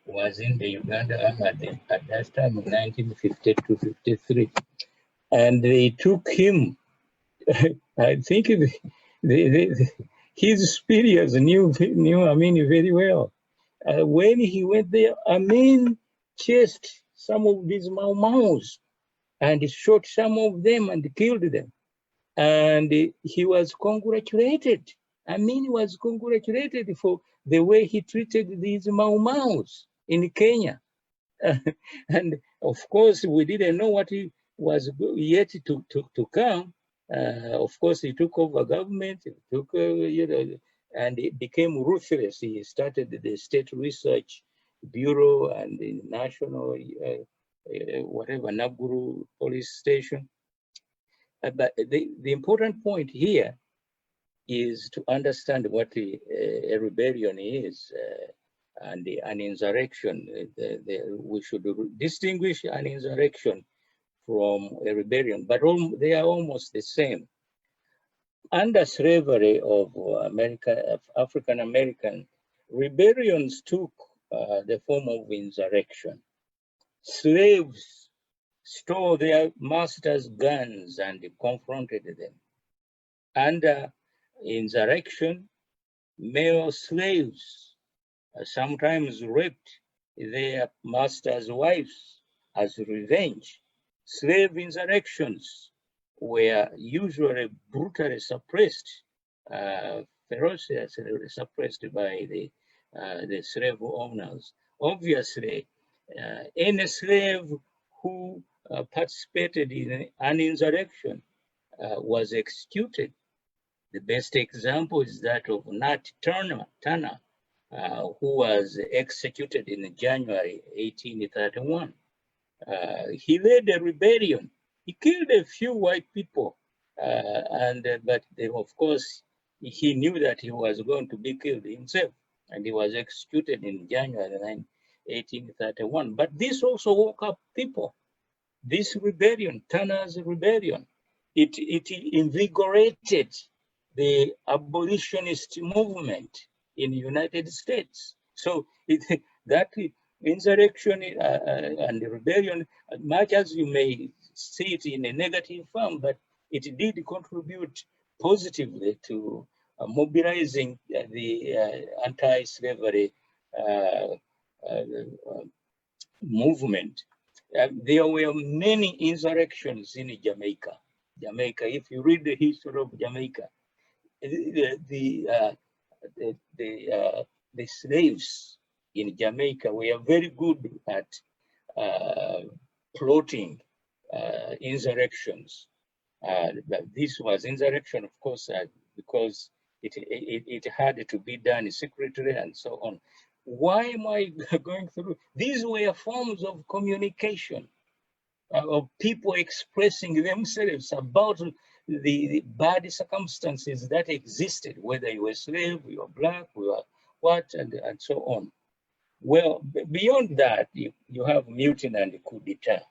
was in the Uganda Army at that time in 1952-53, and they took him. I think his superiors knew Amin very well. When he went there, Amin chased some of these Mau Maus and shot some of them and killed them. And he was congratulated. Amin was congratulated for the way he treated these Mau Maus in Kenya. And of course, we didn't know what he was yet to come. Of course, he took over government, and it became ruthless. He started the State Research Bureau and the National, Nakuru Police Station. But the important point here is to understand what a rebellion is and an insurrection. We should distinguish an insurrection from a rebellion, but they are almost the same. Under slavery of African American, rebellions took the form of insurrection. Slaves stole their masters' guns and confronted them. Under insurrection, male slaves sometimes raped their masters' wives as revenge. Slave insurrections were usually brutally suppressed, ferociously suppressed by the slave owners. Obviously, any slave who participated in an insurrection was executed. The best example is that of Nat Turner, who was executed in January 1831. He led a rebellion. He killed a few white people, but of course, he knew that he was going to be killed himself, and he was executed in January 1831. But this also woke up people. This rebellion, Turner's rebellion, it invigorated the abolitionist movement in the United States. So that insurrection and the rebellion, much as you may see it in a negative form, but it did contribute positively to mobilizing the anti-slavery movement. There were many insurrections in Jamaica. If you read the history of Jamaica, the slaves in Jamaica were very good at plotting insurrections. This was insurrection, of course, because it had to be done secretly and so on. Why am I going through? These were forms of communication, of people expressing themselves about the bad circumstances that existed, whether you were a slave, you were black, you were what, and so on. Well, beyond that, you have mutiny and coup d'etat.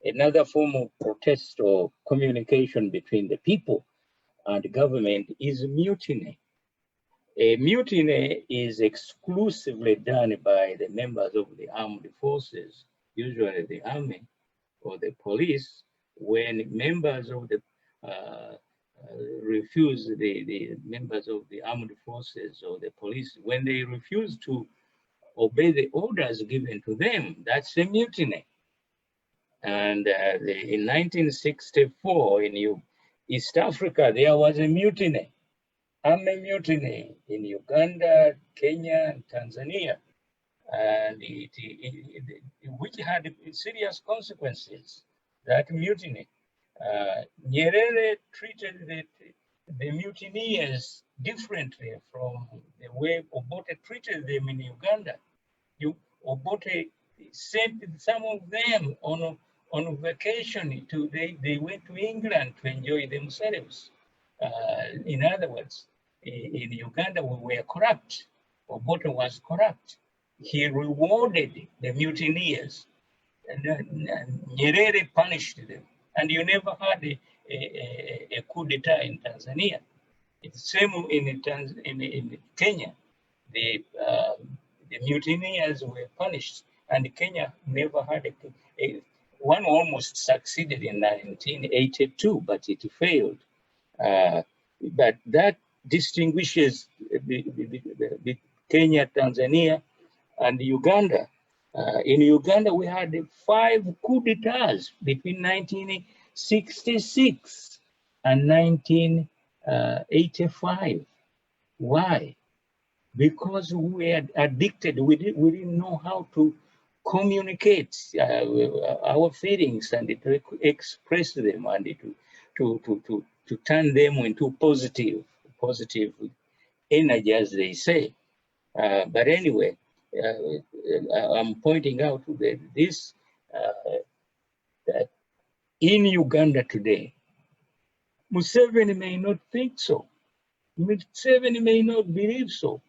Another form of protest or communication between the people and the government is mutiny. A mutiny is exclusively done by the members of the armed forces, usually the army or the police, when members of the refuse, the members of the armed forces or the police, when they refuse to obey the orders given to them, that's a mutiny. And in 1964 in East Africa, there was a mutiny. Army mutiny in Uganda, Kenya, and Tanzania, and which had serious consequences. That mutiny, Nyerere treated the mutineers differently from the way Obote treated them in Uganda. Obote sent some of them on vacation they went to England to enjoy themselves. In other words, in Uganda we were corrupt. Obote was corrupt. He rewarded the mutineers, and Nyerere punished them. And you never had a coup d'etat in Tanzania. It's the same in Kenya. The mutineers were punished, and Kenya never had one almost succeeded in 1982, but it failed. But that distinguishes Kenya, Tanzania, and Uganda. In Uganda, we had 5 coup d'etats between 1966 and 1985. Why? Because we were addicted. We didn't know how to communicate our feelings and to express them and to turn them into positive energy, as they say. But anyway, I'm pointing out that that in Uganda today, Museveni may not think so. Museveni may not believe so.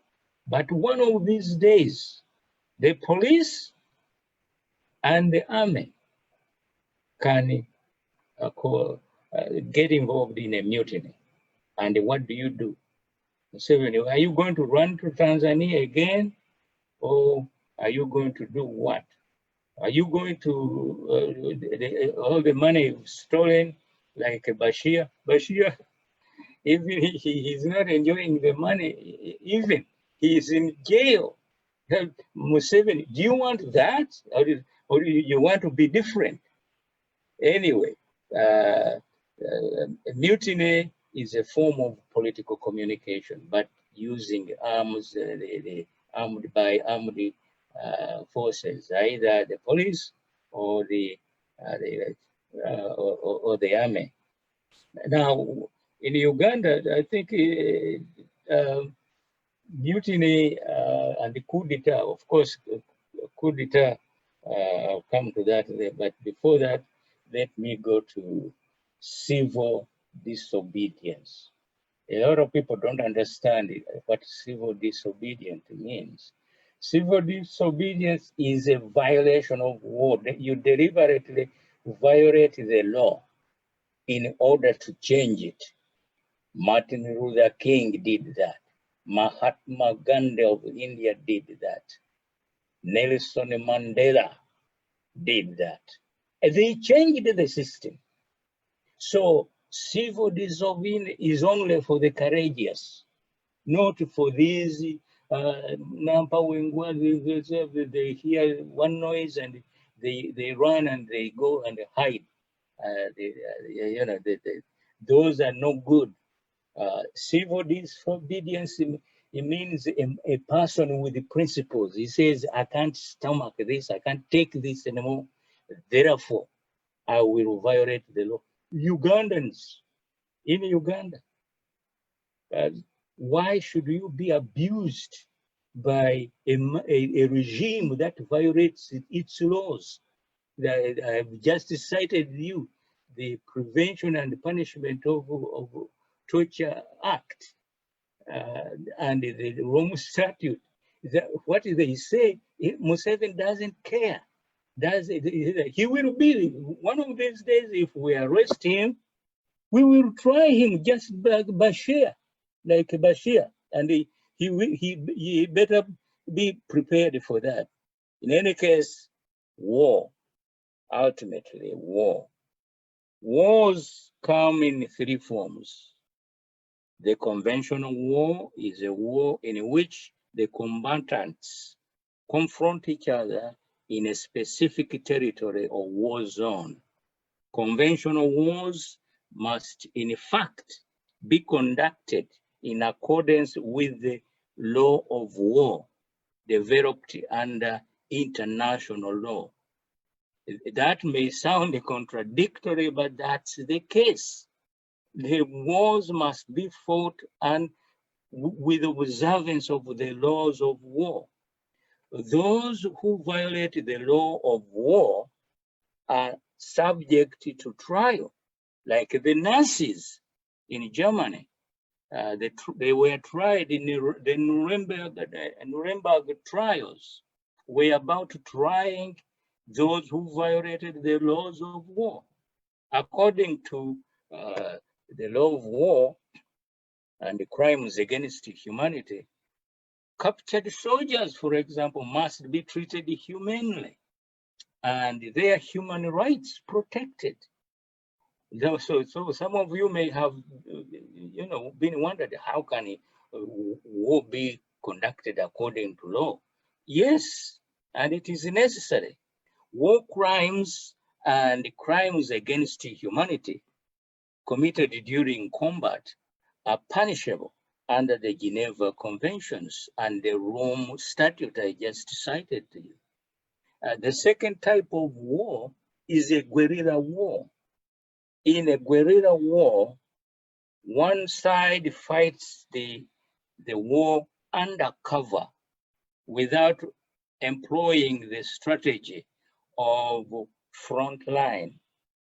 But one of these days, the police and the army can get involved in a mutiny. And what do you do? Museveni, are you going to run to Tanzania again? Or are you going to do what? Are you going to, all the money stolen, like Bashir? Bashir, even he's not enjoying the money, even he's in jail. Museveni, do you want that? Or do you want to be different? Anyway, mutiny is a form of political communication, but using arms, armed forces, either the police or the army. Now, in Uganda, I think mutiny and the coup d'etat, of course, coup d'etat, I'll come to that, but before that, let me go to civil disobedience. A lot of people don't understand what civil disobedience means. Civil disobedience is a violation of law. You deliberately violate the law in order to change it. Martin Luther King did that. Mahatma Gandhi of India did that. Nelson Mandela did that. And they changed the system. So civil disobedience is only for the courageous, not for these Nampa Wengwa. They hear one noise and they run and they go and hide. Those are no good. Civil disobedience, it means a person with the principles. He says, I can't stomach this, I can't take this anymore. Therefore, I will violate the law. Ugandans in Uganda, why should you be abused by a regime that violates its laws? I have just cited you the Prevention and Punishment of Torture Act and the Rome Statute. What they say, Museveni doesn't care. He will be, one of these days, if we arrest him, we will try him just like Bashir, and he better be prepared for that. In any case, war, ultimately war. Wars come in 3 forms. The conventional war is a war in which the combatants confront each other in a specific territory or war zone. Conventional wars must, in fact, be conducted in accordance with the law of war developed under international law. That may sound contradictory, but that's the case. The wars must be fought and with observance of the laws of war. those who violate the law of war are subject to trial, like the Nazis in Germany. They were tried in the Nuremberg trials. Were about trying those who violated the laws of war. According to the law of war and the crimes against humanity, captured soldiers, for example, must be treated humanely and their human rights protected. So some of you may have, been wondered, how can war be conducted according to law? Yes, and it is necessary. War crimes and crimes against humanity committed during combat are punishable under the Geneva Conventions and the Rome Statute I just cited to you. The second type of war is a guerrilla war. In a guerrilla war, one side fights the war undercover without employing the strategy of front line,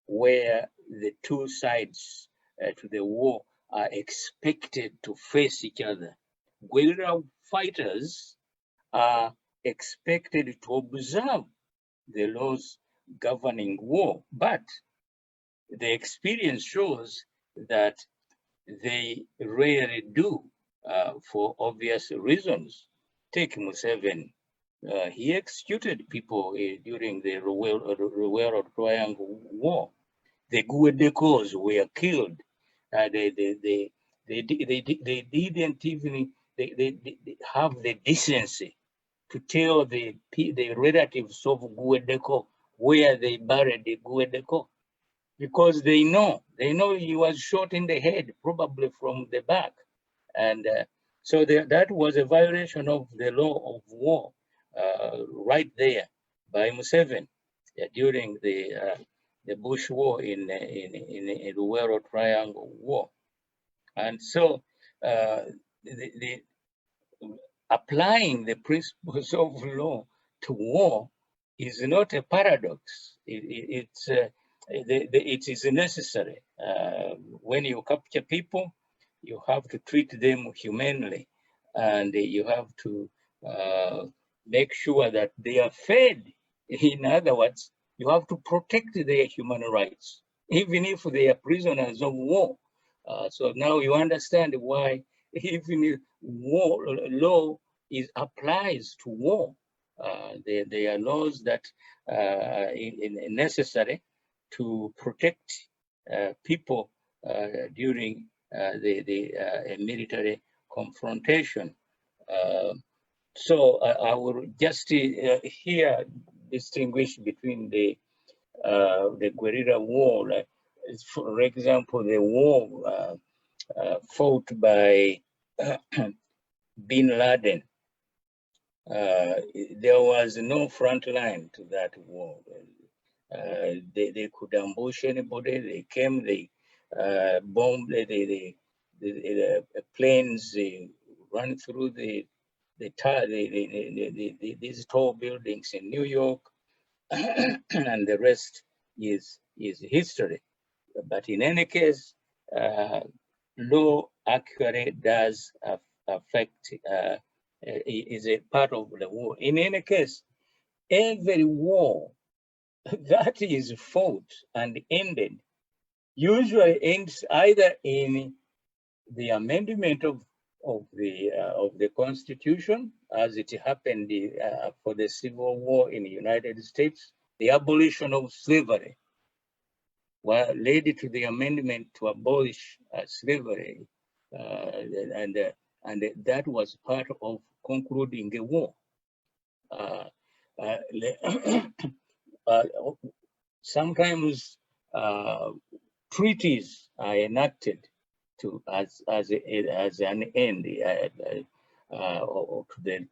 where the two sides to the war are expected to face each other. Guerrilla fighters are expected to observe the laws governing war, but the experience shows that they rarely do for obvious reasons. Take Museveni. He executed people during the Ruwero Triangle War. The Guedecos were killed. They didn't even have the decency to tell the relatives of Guedeco where they buried the Guedeco, because they know he was shot in the head, probably from the back. And so that was a violation of the law of war right there by Museveni during the Bush War in the Ruwero Triangle War. And so applying the principles of law to war is not a paradox. It is necessary. When you capture people, you have to treat them humanely, and you have to make sure that they are fed. In other words, you have to protect their human rights, even if they are prisoners of war. So now you understand why even if war law applies to war. There are laws that are necessary to protect people during the military confrontation. So I will just here distinguish between the guerrilla war. For example, the war fought by Bin Laden. There was no front line to that war. They could ambush anybody. They came, they bombed the planes, they ran through these tall buildings in New York, and the rest is history. But in any case, law actually does affect, is a part of the war. In any case, every war that is fought and ended usually ends either in the amendment of the Constitution, as it happened for the Civil War in the United States, the abolition of slavery led to the amendment to abolish slavery, and that was part of concluding the war. Sometimes treaties are enacted as an end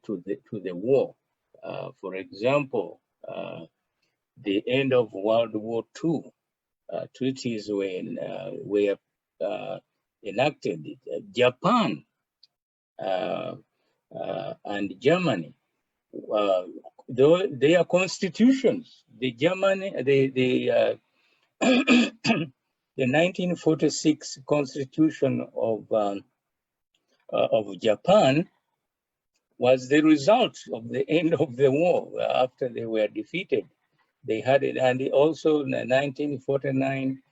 to the war. For example, the end of World War II, treaties were enacted. Japan and Germany their constitutions, the German, the 1946 constitution of Japan was the result of the end of the war after they were defeated. They had it, and also the 1949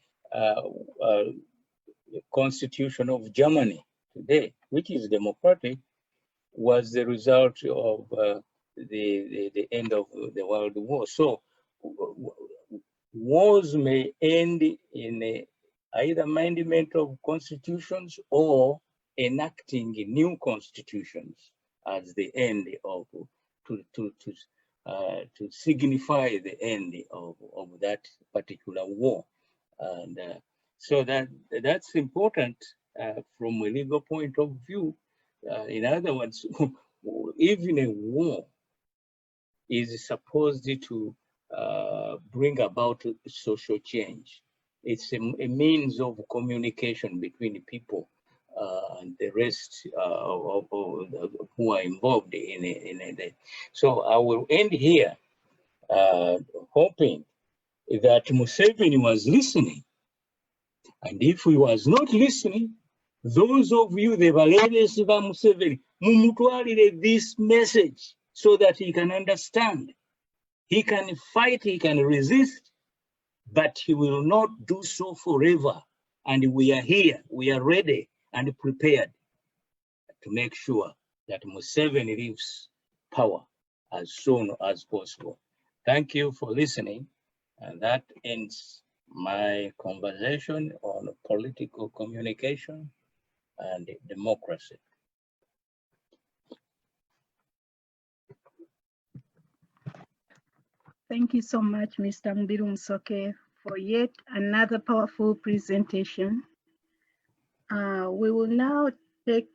constitution of Germany today, which is democratic, was the result of the end of the World War. So wars may end in either amendment of constitutions or enacting new constitutions as the end of to signify the end of that particular war. And so that's important from a legal point of view. In other words, even a war is supposed to bring about social change. It's a means of communication between people and the rest of who are involved in it. So I will end here, hoping that Museveni was listening. And if he was not listening, those of you, the Valeres of Museveni, mumutwalire this message so that he can understand. He can fight, he can resist, but he will not do so forever. And we are here, we are ready and prepared to make sure that Museveni leaves power as soon as possible. Thank you for listening. And that ends my conversation on political communication and democracy. Thank you so much, Mr. Mbiru Musoke, for yet another powerful presentation. We will now take,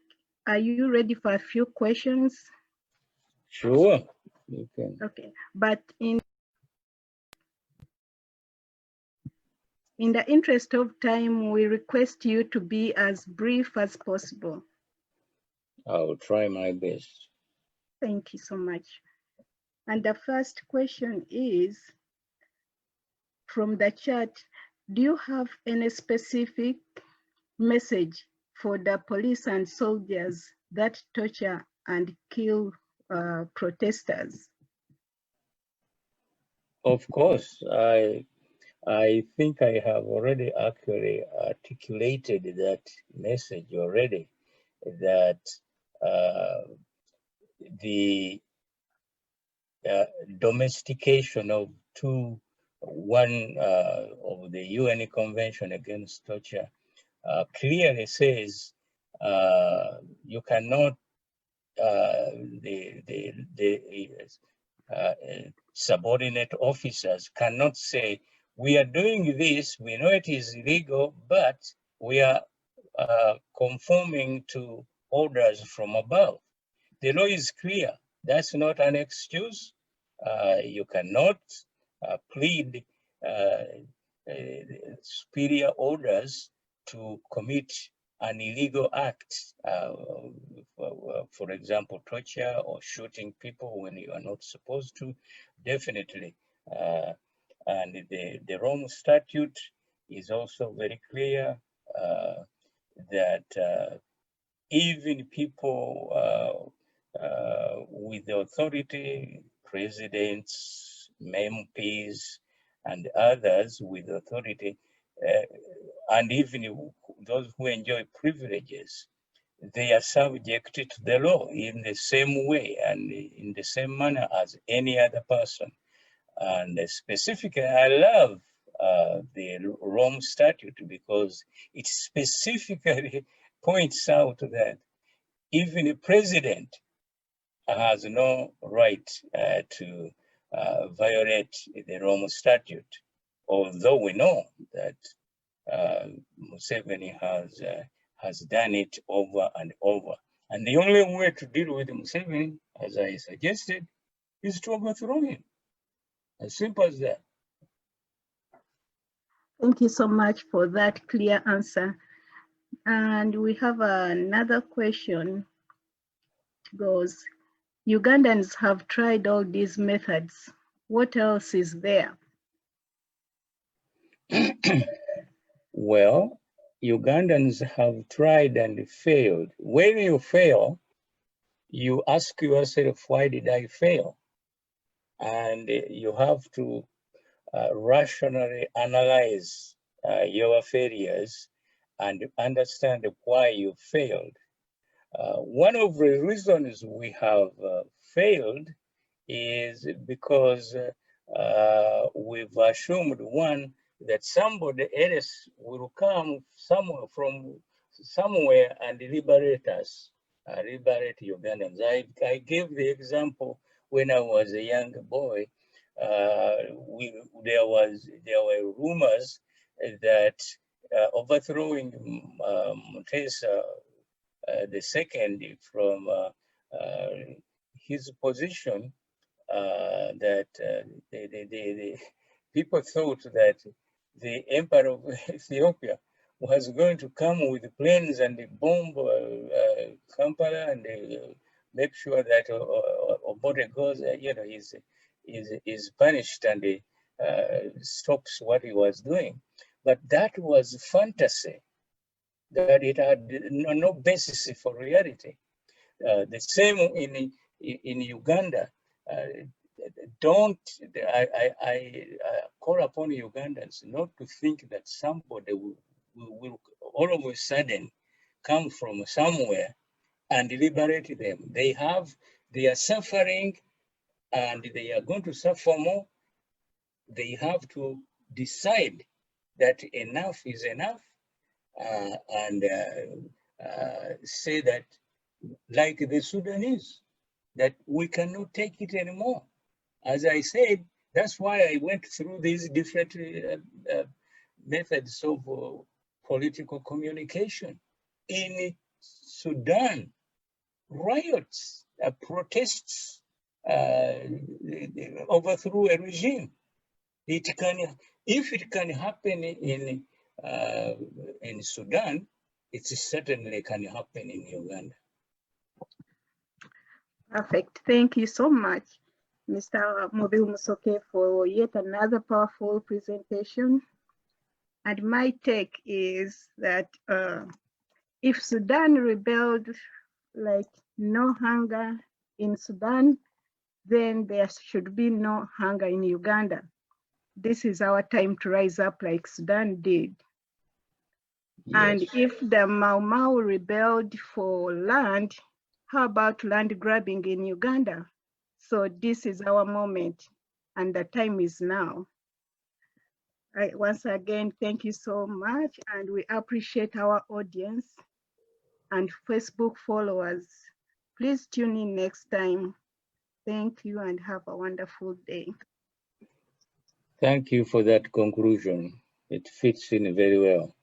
are you ready for a few questions? Sure. You can. Okay, but in the interest of time, we request you to be as brief as possible. I'll try my best. Thank you so much. And the first question is from the chat. Do you have any specific message for the police and soldiers that torture and kill protesters? Of course, I think I have already actually articulated that message already, that the domestication of one of the UN Convention Against Torture clearly says you cannot, subordinate officers cannot say, we are doing this, we know it is illegal, but we are conforming to orders from above. The law is clear. That's not an excuse. You cannot plead superior orders to commit an illegal act, for example, torture or shooting people when you are not supposed to, definitely. And the Rome Statute is also very clear that even people with the authority, presidents, MPs, and others with authority, and even those who enjoy privileges, they are subject to the law in the same way and in the same manner as any other person. And specifically, I love the Rome Statute because it specifically points out that even a president has no right to violate the Rome Statute, although we know that Museveni has done it over and over. And the only way to deal with Museveni, as I suggested, is to overthrow him. As simple as that. Thank you so much for that clear answer. And we have another question. It goes, Ugandans have tried all these methods. What else is there? Well, Ugandans have tried and failed. When you fail, you ask yourself, why did I fail? And you have to rationally analyze your failures and understand why you failed. One of the reasons we have failed is because we've assumed, one, that somebody else will come from somewhere and liberate us, liberate Ugandans. I gave the example when I was a young boy. There were rumors that overthrowing Mutesa the second from his position, that the people thought that the emperor of Ethiopia was going to come with planes and bomb Kampala and make sure that Obote goes, is punished and stops what he was doing. But that was fantasy, that it had no basis for reality. The same in Uganda. I call upon Ugandans not to think that somebody will all of a sudden come from somewhere and liberate them. They are suffering and they are going to suffer more. They have to decide that enough is enough and say that, like the Sudanese, that we cannot take it anymore. As I said, that's why I went through these different methods of political communication. In Sudan, riots, protests, overthrew a regime. If it can happen in Sudan, it certainly can happen in Uganda. Perfect. Thank you so much, Mr. Mobile Musoke, for yet another powerful presentation. And my take is that if Sudan rebelled, like no hunger in Sudan, then there should be no hunger in Uganda. This is our time to rise up like Sudan did. Yes. And if the Mau Mau rebelled for land, how about land grabbing in Uganda? So this is our moment and the time is now. Once again, thank you so much, and we appreciate our audience and Facebook followers. Please tune in next time. Thank you and have a wonderful day. Thank you for that conclusion. It fits in very well.